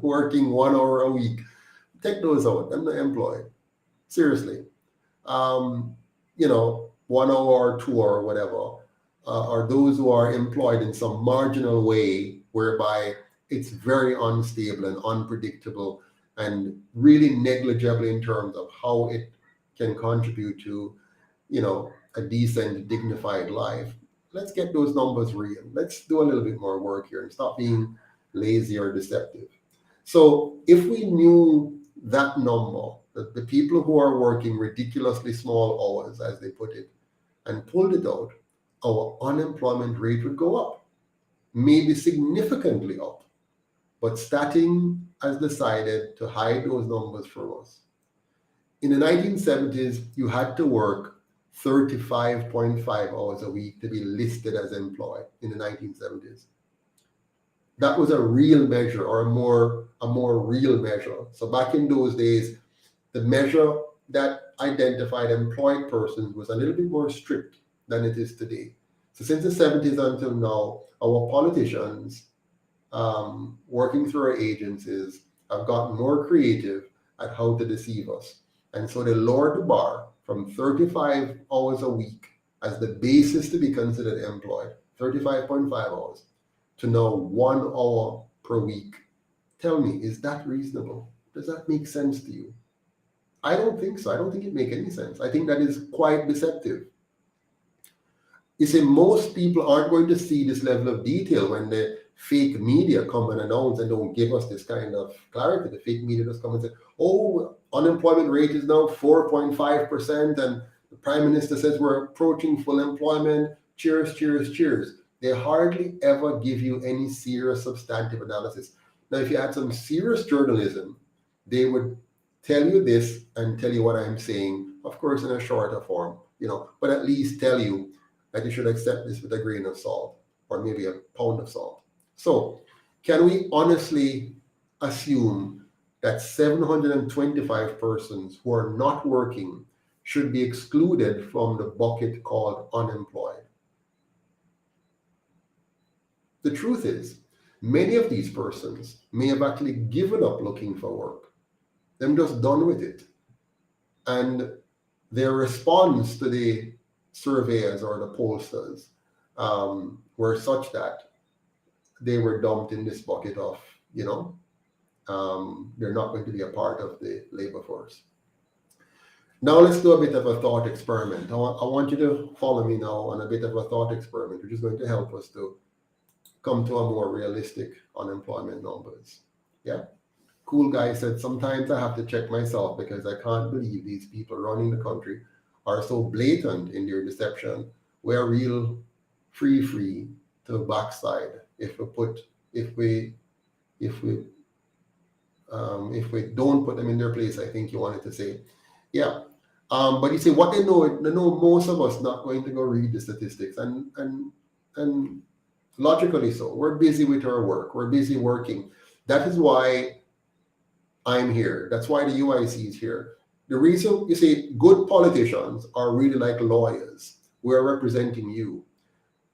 working 1 hour a week, take those out. I'm not employed. Seriously. 1 hour or 2 hour or whatever, are those who are employed in some marginal way whereby it's very unstable and unpredictable and really negligible in terms of how it can contribute to, a decent, dignified life. Let's get those numbers real. Let's do a little bit more work here and stop being lazy or deceptive. So if we knew that number, the people who are working ridiculously small hours, as they put it, and pulled it out, our unemployment rate would go up, maybe significantly up. But Statin has decided to hide those numbers from us. In the 1970s, you had to work 35.5 hours a week to be listed as employed in the 1970s. That was a real measure, or a more real measure. So back in those days, the measure that identified employed persons was a little bit more strict than it is today. So since the 70s until now, our politicians, working through our agencies, have gotten more creative at how to deceive us. And so they lowered the bar from 35 hours a week as the basis to be considered employed, 35.5 hours, to now 1 hour per week. Tell me, is that reasonable? Does that make sense to you? I don't think so. I don't think it makes any sense. I think that is quite deceptive. You see, most people aren't going to see this level of detail when the fake media come and announce and don't give us this kind of clarity. The fake media just come and say, oh, unemployment rate is now 4.5%, and the Prime Minister says we're approaching full employment. Cheers, cheers, cheers. They hardly ever give you any serious substantive analysis. Now, if you had some serious journalism, they would tell you this and tell you what I'm saying, of course, in a shorter form, but at least tell you that you should accept this with a grain of salt, or maybe a pound of salt. So, can we honestly assume that 725 persons who are not working should be excluded from the bucket called unemployed? The truth is, many of these persons may have actually given up looking for work. They're just done with it. And their response to the surveyors or the pollsters were such that they were dumped in this bucket of, they're not going to be a part of the labor force. Now let's do a bit of a thought experiment. I want you to follow me now on a bit of a thought experiment, which is going to help us to come to a more realistic unemployment numbers. Yeah. Cool guy said, sometimes I have to check myself because I can't believe these people running the country are so blatant in their deception. We're real free to backside if we don't put them in their place. I think you wanted to say, yeah. But you see, what they know most of us not going to go read the statistics, and logically so. We're busy with our work. We're busy working. That is why I'm here. That's why the UIC is here. The reason, you see, good politicians are really like lawyers. We're representing you.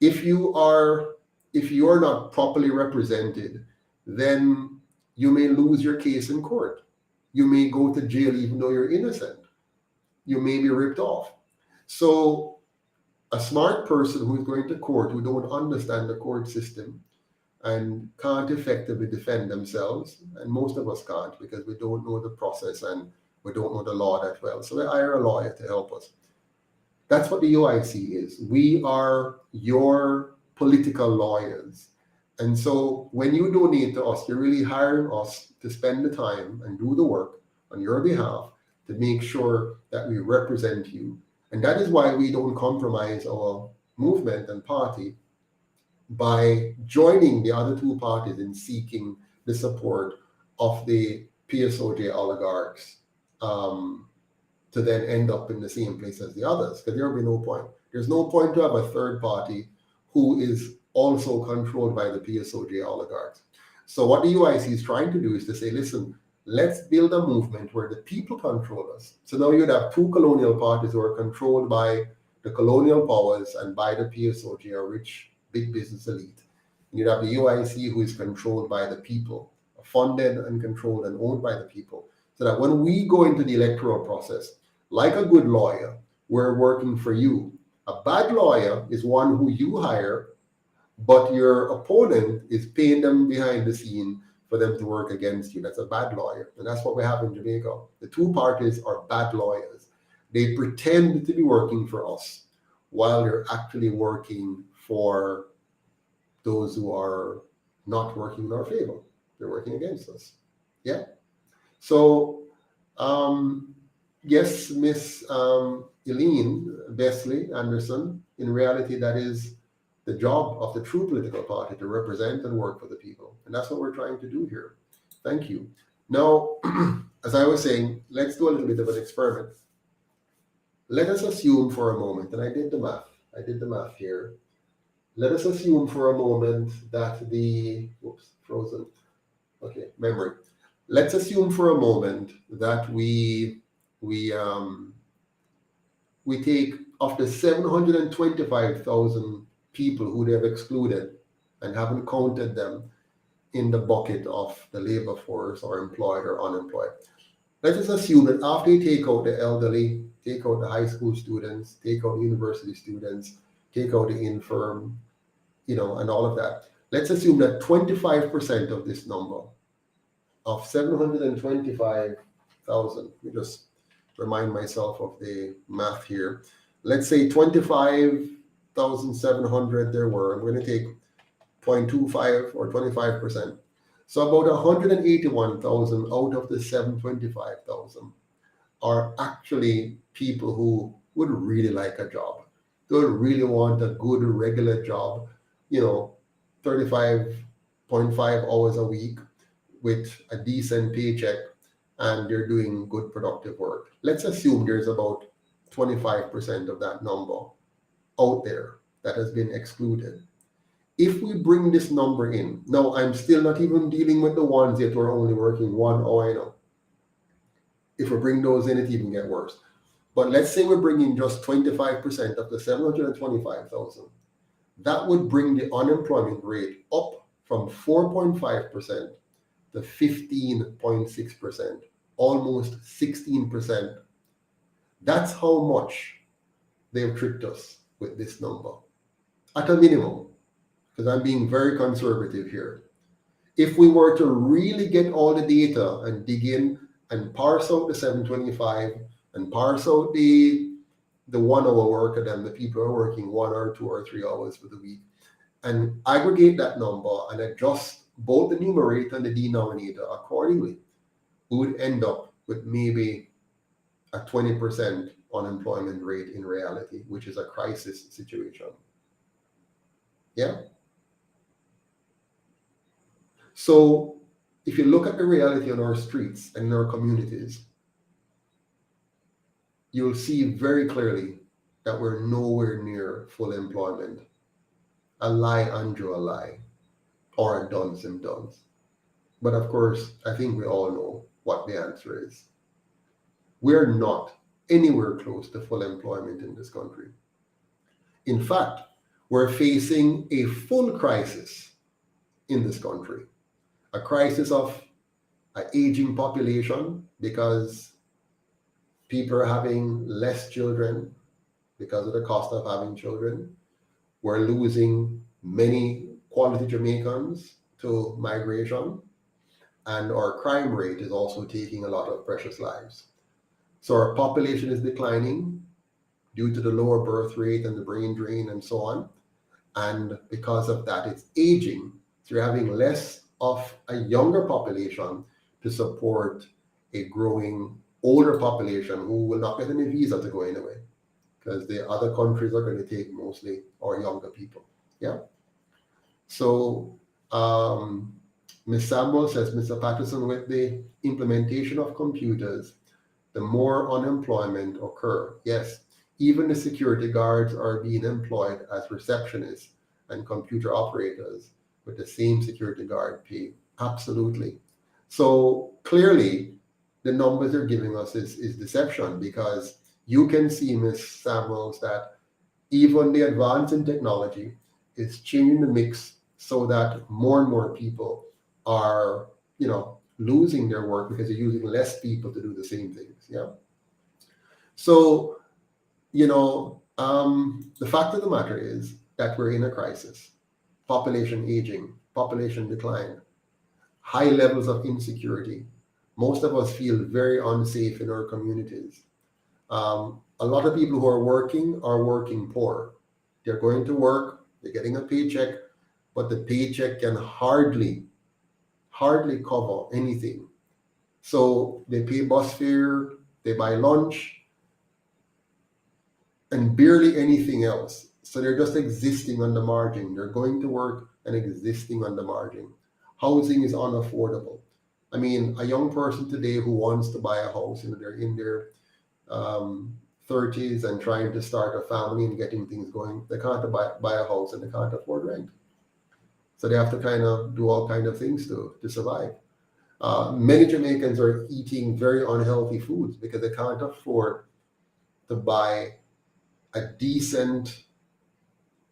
If you're not properly represented, then you may lose your case in court. You may go to jail even though you're innocent. You may be ripped off. So a smart person who is going to court, who don't understand the court system and can't effectively defend themselves, and most of us can't because we don't know the process and we don't know the law that well. So we hire a lawyer to help us. That's what the UIC is. We are your political lawyers. And so when you donate to us, you're really hiring us to spend the time and do the work on your behalf to make sure that we represent you. And that is why we don't compromise our movement and party by joining the other two parties in seeking the support of the PSOJ oligarchs to then end up in the same place as the others, because there will be no point. There's no point to have a third party who is also controlled by the PSOJ oligarchs. So what the UIC is trying to do is to say, listen, let's build a movement where the people control us. So now you'd have two colonial parties who are controlled by the colonial powers and by the PSOJ, a rich big business elite. And you'd have the UIC who is controlled by the people, funded and controlled and owned by the people. So that when we go into the electoral process, like a good lawyer, we're working for you. A bad lawyer is one who you hire, but your opponent is paying them behind the scene for them to work against you. That's a bad lawyer. And that's what we have in Jamaica. The two parties are bad lawyers. They pretend to be working for us while they're actually working for those who are not working in our favor. They're working against us. Yeah. So, yes, Miss Eileen Besley Anderson, in reality, that is the job of the true political party, to represent and work for the people. And that's what we're trying to do here. Thank you. Now, as I was saying, let's do a little bit of an experiment. Let us assume for a moment, and I did the math here. Let us assume for a moment that frozen. Okay, memory. Let's assume for a moment that we take of the 725,000 people who they have excluded and haven't counted them in the bucket of the labor force or employed or unemployed. Let us assume that after you take out the elderly, take out the high school students, take out university students, take out the infirm, and all of that. Let's assume that 25% of this number, of 725,000, let me just remind myself of the math here. Let's say 25,700 there were. I'm going to take 0.25 or 25%. So about 181,000 out of the 725,000 are actually people who would really like a job. They would really want a good regular job, 35.5 hours a week with a decent paycheck, and they're doing good productive work. Let's assume there's about 25% of that number out there that has been excluded. If we bring this number in, now I'm still not even dealing with the ones that were only working 1 hour. If we bring those in, it even get worse. But let's say we're bringing just 25% of the 725,000. That would bring the unemployment rate up from 4.5% to 15.6%, almost 16%. That's how much they've tricked us with this number, at a minimum, because I'm being very conservative here. If we were to really get all the data and dig in and parse out the 725 and parse out the 1 hour work of them, the people who are working 1 or 2 or 3 hours for the week, and aggregate that number and adjust both the numerator and the denominator accordingly, we would end up with maybe a 20% unemployment rate in reality, which is a crisis situation. Yeah. So if you look at the reality on our streets and in our communities, you'll see very clearly that we're nowhere near full employment. A lie, Andrew, a lie, or a dunce and dunce. But of course, I think we all know what the answer is. We're not anywhere close to full employment in this country. In fact, we're facing a full crisis in this country. A crisis of an aging population because people are having less children because of the cost of having children. We're losing many quality Jamaicans to migration, and our crime rate is also taking a lot of precious lives. So our population is declining due to the lower birth rate and the brain drain and so on. And because of that, it's aging. So you're having less of a younger population to support a growing older population who will not get any visa to go anyway, because the other countries are going to take mostly our younger people. Yeah. So Ms. Samuel says, Mr. Patterson, with the implementation of computers, the more unemployment occur. Yes, even the security guards are being employed as receptionists and computer operators with the same security guard pay. Absolutely. So clearly, the numbers they're giving us is deception, because you can see, Ms. Samuels, that even the advance in technology is changing the mix so that more and more people are, losing their work because they're using less people to do the same things. Yeah. So, the fact of the matter is that we're in a crisis. Population aging, population decline, high levels of insecurity. Most of us feel very unsafe in our communities. A lot of people who are working poor. They're going to work, they're getting a paycheck, but the paycheck can hardly cover anything. So they pay bus fare, they buy lunch, and barely anything else. So they're just existing on the margin. They're going to work and existing on the margin. Housing is unaffordable. I mean, a young person today who wants to buy a house, they're in their 30s and trying to start a family and getting things going, they can't buy a house and they can't afford rent. So they have to kind of do all kind of things to survive. Many Jamaicans are eating very unhealthy foods because they can't afford to buy a decent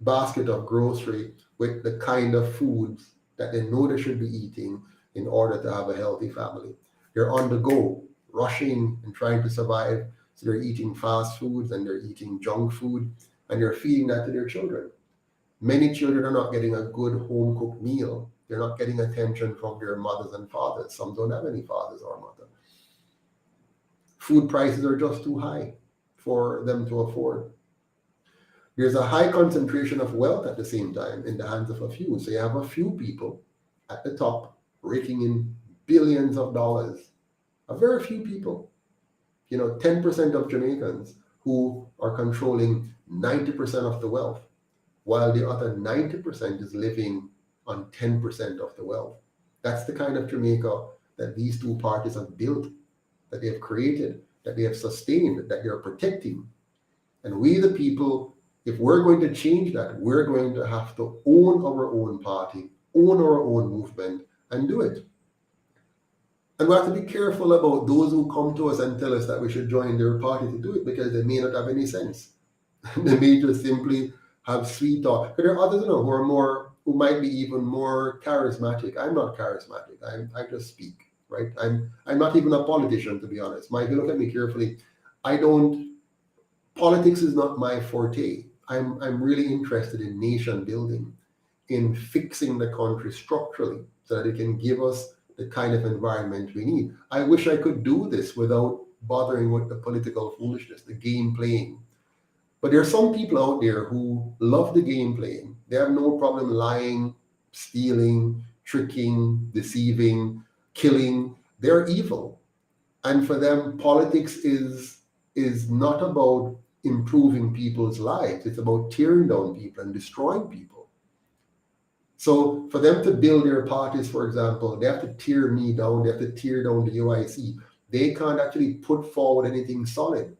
basket of grocery with the kind of foods that they know they should be eating in order to have a healthy family. They're on the go, rushing and trying to survive. So they're eating fast foods and they're eating junk food and they're feeding that to their children. Many children are not getting a good home cooked meal. They're not getting attention from their mothers and fathers. Some don't have any fathers or mother. Food prices are just too high for them to afford. There's a high concentration of wealth at the same time in the hands of a few. So you have a few people at the top raking in billions of dollars. A very few people, 10% of Jamaicans who are controlling 90% of the wealth, while the other 90% is living on 10% of the wealth. That's the kind of Jamaica that these two parties have built, that they have created, that they have sustained, that they are protecting. And we, the people, if we're going to change that, we're going to have to own our own party, own our own movement, and do it. And we have to be careful about those who come to us and tell us that we should join their party to do it, because they may not have any sense. They may just simply have sweet talk. But there are others who might be even more charismatic. I'm not charismatic. I just speak, right? I'm not even a politician, to be honest. If you look at me carefully, politics is not my forte. I'm really interested in nation building, in fixing the country structurally so that it can give us the kind of environment we need. I wish I could do this without bothering with the political foolishness, the game playing. But there are some people out there who love the game playing. They have no problem lying, stealing, tricking, deceiving, killing. They're evil. And for them, politics is not about improving people's lives. It's about tearing down people and destroying people. So for them to build their parties, for example, they have to tear me down. They have to tear down the UIC. They can't actually put forward anything solid.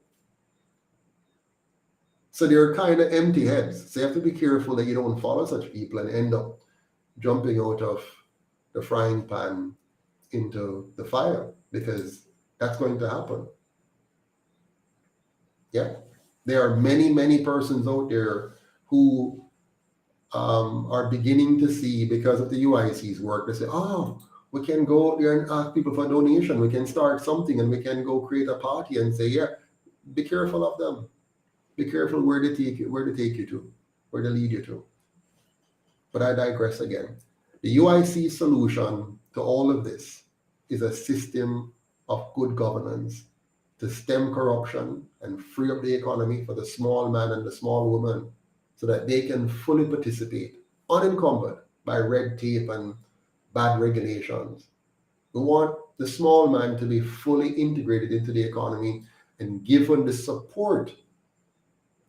So they're kind of empty heads. So you have to be careful that you don't follow such people and end up jumping out of the frying pan into the fire, because that's going to happen. Yeah. There are many, many persons out there who are beginning to see, because of the UIC's work, they say, we can go out there and ask people for donation. We can start something and we can go create a party and say, yeah, be careful of them. Be careful where they take you to, where they lead you to. But I digress again. The UIC solution to all of this is a system of good governance to stem corruption and free up the economy for the small man and the small woman, so that they can fully participate, unencumbered by red tape and bad regulations. We want the small man to be fully integrated into the economy and given the support,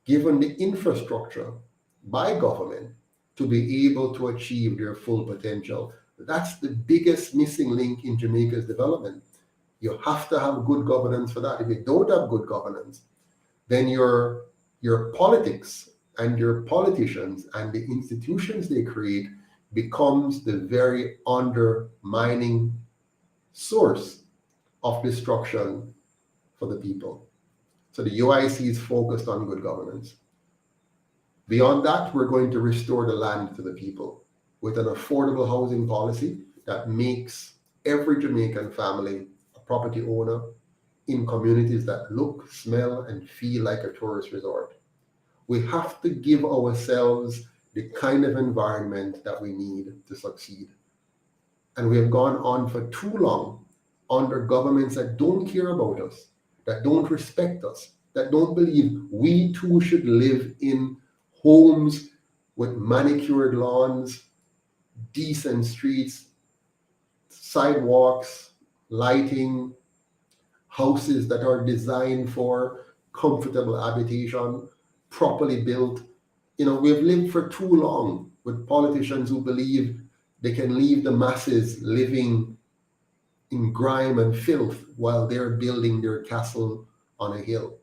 given the infrastructure by government to be able to achieve their full potential. That's the biggest missing link in Jamaica's development. You have to have good governance for that. If you don't have good governance, then your politics and your politicians and the institutions they create becomes the very undermining source of destruction for the people. So the UIC is focused on good governance. Beyond that, we're going to restore the land to the people with an affordable housing policy that makes every Jamaican family a property owner in communities that look, smell, and feel like a tourist resort. We have to give ourselves the kind of environment that we need to succeed. And we have gone on for too long under governments that don't care about us, that don't respect us, that don't believe we too should live in homes with manicured lawns, decent streets, sidewalks, lighting, houses that are designed for comfortable habitation, properly built. We've lived for too long with politicians who believe they can leave the masses living in grime and filth while they're building their castle on a hill.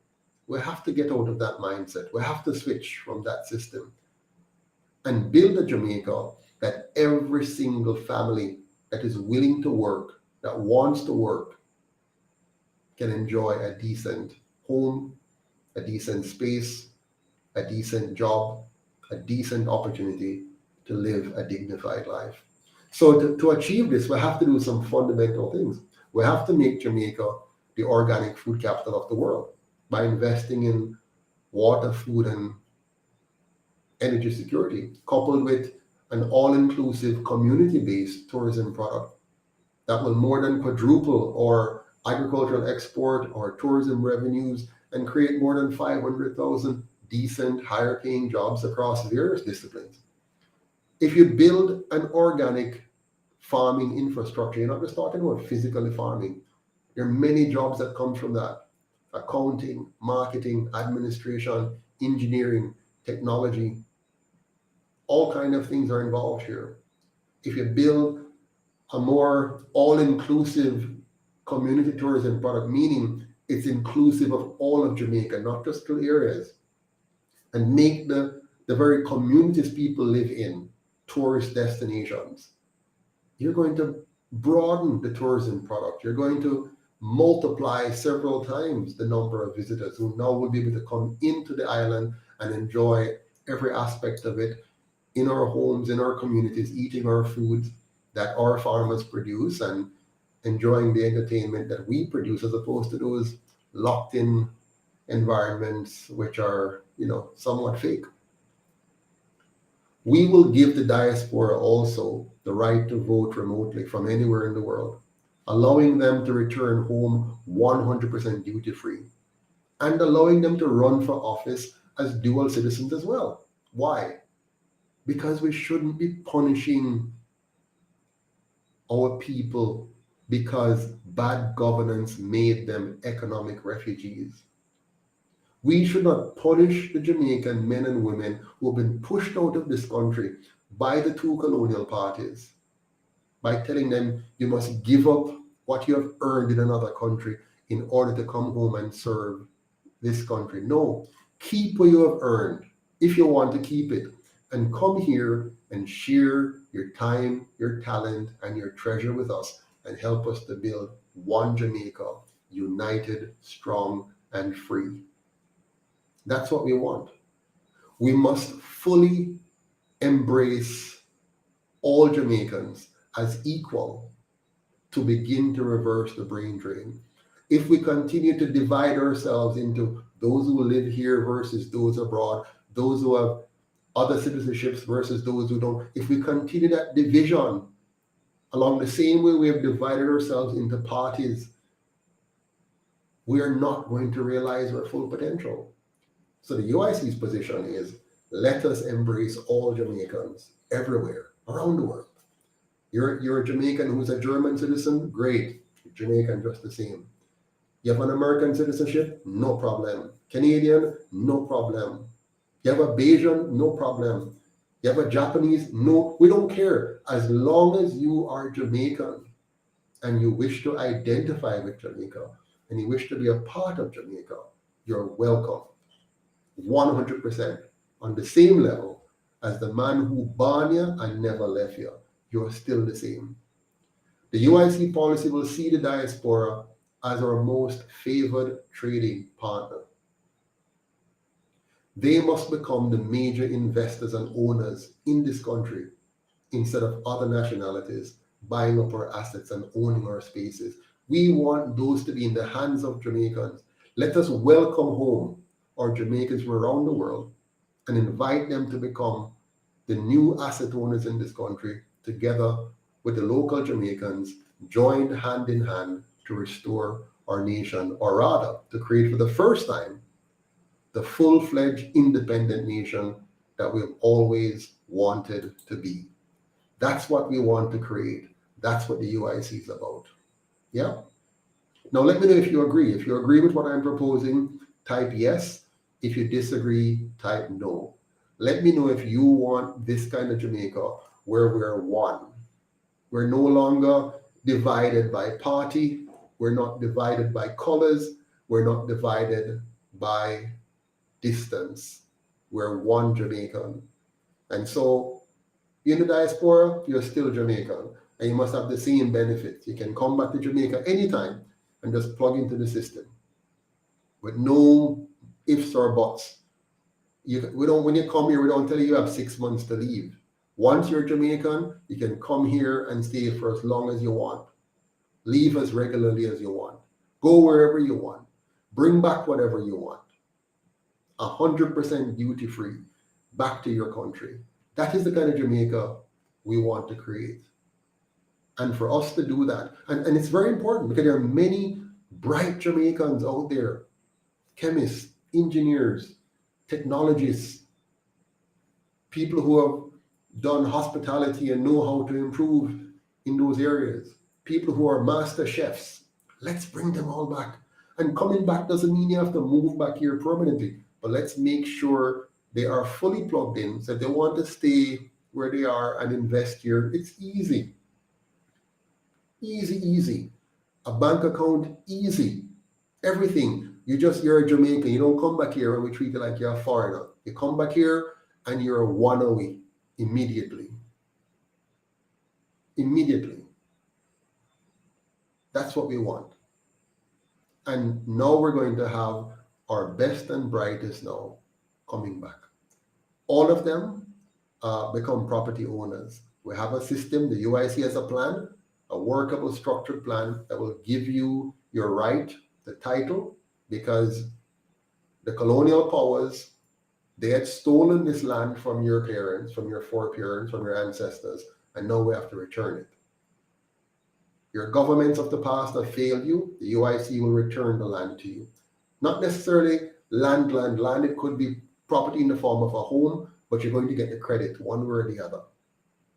We have to get out of that mindset. We have to switch from that system and build a Jamaica that every single family that is willing to work, that wants to work, can enjoy a decent home, a decent space, a decent job, a decent opportunity to live a dignified life. So to achieve this, we have to do some fundamental things. We have to make Jamaica the organic food capital of the world by investing in water, food, and energy security, coupled with an all-inclusive community-based tourism product that will more than quadruple our agricultural export or tourism revenues and create more than 500,000 decent, higher-paying jobs across various disciplines. If you build an organic farming infrastructure, you're not just talking about physically farming. There are many jobs that come from that. Accounting, marketing, administration, engineering, technology, all kinds of things are involved here. If you build a more all-inclusive community tourism product, meaning it's inclusive of all of Jamaica, not just two areas, and make the very communities people live in tourist destinations, you're going to broaden the tourism product. You're going to multiply several times the number of visitors who now will be able to come into the island and enjoy every aspect of it in our homes, in our communities, eating our foods that our farmers produce and enjoying the entertainment that we produce, as opposed to those locked in environments which are, somewhat fake. We will give the diaspora also the right to vote remotely from anywhere in the world, allowing them to return home 100% duty-free, and allowing them to run for office as dual citizens as well. Why? Because we shouldn't be punishing our people because bad governance made them economic refugees. We should not punish the Jamaican men and women who have been pushed out of this country by the two colonial parties by telling them you must give up what you have earned in another country in order to come home and serve this country. No, keep what you have earned if you want to keep it, and come here and share your time, your talent, and your treasure with us and help us to build one Jamaica, united, strong, and free. That's what we want. We must fully embrace all Jamaicans as equal to begin to reverse the brain drain. If we continue to divide ourselves into those who live here versus those abroad, those who have other citizenships versus those who don't, if we continue that division along the same way we have divided ourselves into parties, we are not going to realize our full potential. So the UIC's position is, let us embrace all Jamaicans everywhere, around the world. You're a Jamaican who's a German citizen? Great. You're Jamaican just the same. You have an American citizenship? No problem. Canadian? No problem. You have a Bayesian? No problem. You have a Japanese? No, we don't care. As long as you are Jamaican and you wish to identify with Jamaica and you wish to be a part of Jamaica, you're welcome. 100% on the same level as the man who born you and never left you. You're still the same. The UIC policy will see the diaspora as our most favored trading partner. They must become the major investors and owners in this country instead of other nationalities buying up our assets and owning our spaces. We want those to be in the hands of Jamaicans. Let us welcome home our Jamaicans from around the world and invite them to become the new asset owners in this country, together with the local Jamaicans, joined hand in hand to restore our nation, or rather to create for the first time the full-fledged independent nation that we've always wanted to be. That's what we want to create. That's what the UIC is about. Yeah? Now let me know if you agree. If you agree with what I'm proposing, type yes. If you disagree, type no. Let me know if you want this kind of Jamaica where we're one. We're no longer divided by party. We're not divided by colors. We're not divided by distance. We're one Jamaican. And so in the diaspora, you're still Jamaican, and you must have the same benefits. You can come back to Jamaica anytime and just plug into the system with no ifs or buts. When you come here, we don't tell you have 6 months to leave. Once you're Jamaican, you can come here and stay for as long as you want. Leave as regularly as you want. Go wherever you want. Bring back whatever you want. 100% duty-free back to your country. That is the kind of Jamaica we want to create. And for us to do that, and it's very important because there are many bright Jamaicans out there, chemists, engineers, technologists, people who have done hospitality and know how to improve in those areas, people who are master chefs. Let's bring them all back. And coming back doesn't mean you have to move back here permanently, but let's make sure they are fully plugged in. So if they want to stay where they are and invest here, it's easy. Easy. A bank account, easy. Everything. You're a Jamaican. You don't come back here and we treat you like you're a foreigner. You come back here and you're one away immediately. That's what we want. And now we're going to have our best and brightest now coming back. All of them become property owners. We have a system, the UIC has a plan, a workable structured plan that will give you your right, the title, because the colonial powers, they had stolen this land from your parents, from your foreparents, from your ancestors, and now we have to return it. Your governments of the past have failed you. The UIC will return the land to you. Not necessarily land. It could be property in the form of a home, but you're going to get the credit one way or the other.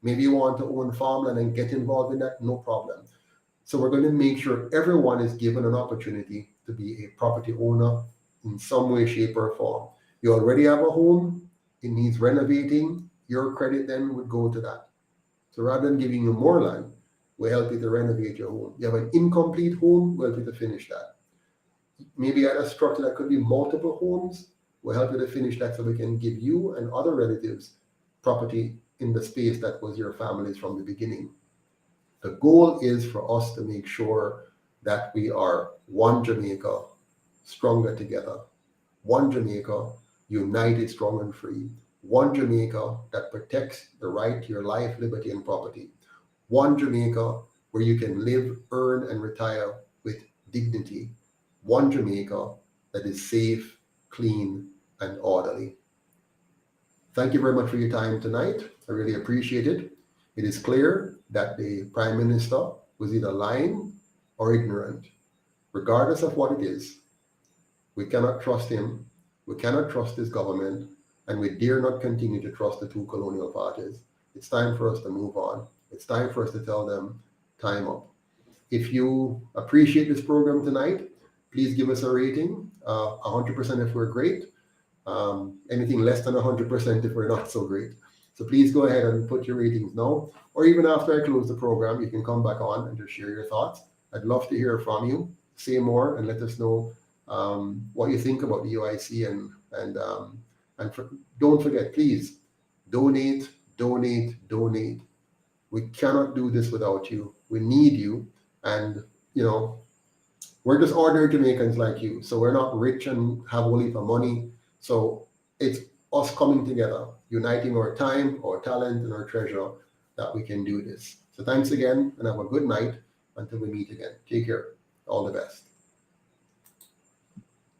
Maybe you want to own farmland and get involved in that, no problem. So we're going to make sure everyone is given an opportunity to be a property owner in some way, shape, or form. You already have a home, it needs renovating, your credit then would go to that. So rather than giving you more land, we'll help you to renovate your home. You have an incomplete home, we'll help you to finish that. Maybe at a structure that could be multiple homes, we'll help you to finish that so we can give you and other relatives property in the space that was your family's from the beginning. The goal is for us to make sure that we are one Jamaica, stronger together. One Jamaica, united, strong and free. One Jamaica that protects the right to your life, liberty, and property. One Jamaica where you can live, earn, and retire with dignity. One Jamaica that is safe, clean, and orderly. Thank you very much for your time tonight. I really appreciate it. It is clear that the Prime Minister was either lying or ignorant. Regardless of what it is, we cannot trust him, we cannot trust his government, and we dare not continue to trust the two colonial parties. It's time for us to move on. It's time for us to tell them, time up. If you appreciate this program tonight, please give us a rating, 100% if we're great, anything less than 100% if we're not so great. So please go ahead and put your ratings now, or even after I close the program, you can come back on and just share your thoughts. I'd love to hear from you. Say more and let us know what you think about the UIC, and don't forget, please donate. We cannot do this without you. We need you, and we're just ordinary Jamaicans like you. So we're not rich and have a heap of money. So it's us coming together, uniting our time, our talent, and our treasure that we can do this. So thanks again, and have a good night until we meet again. Take care. All the best.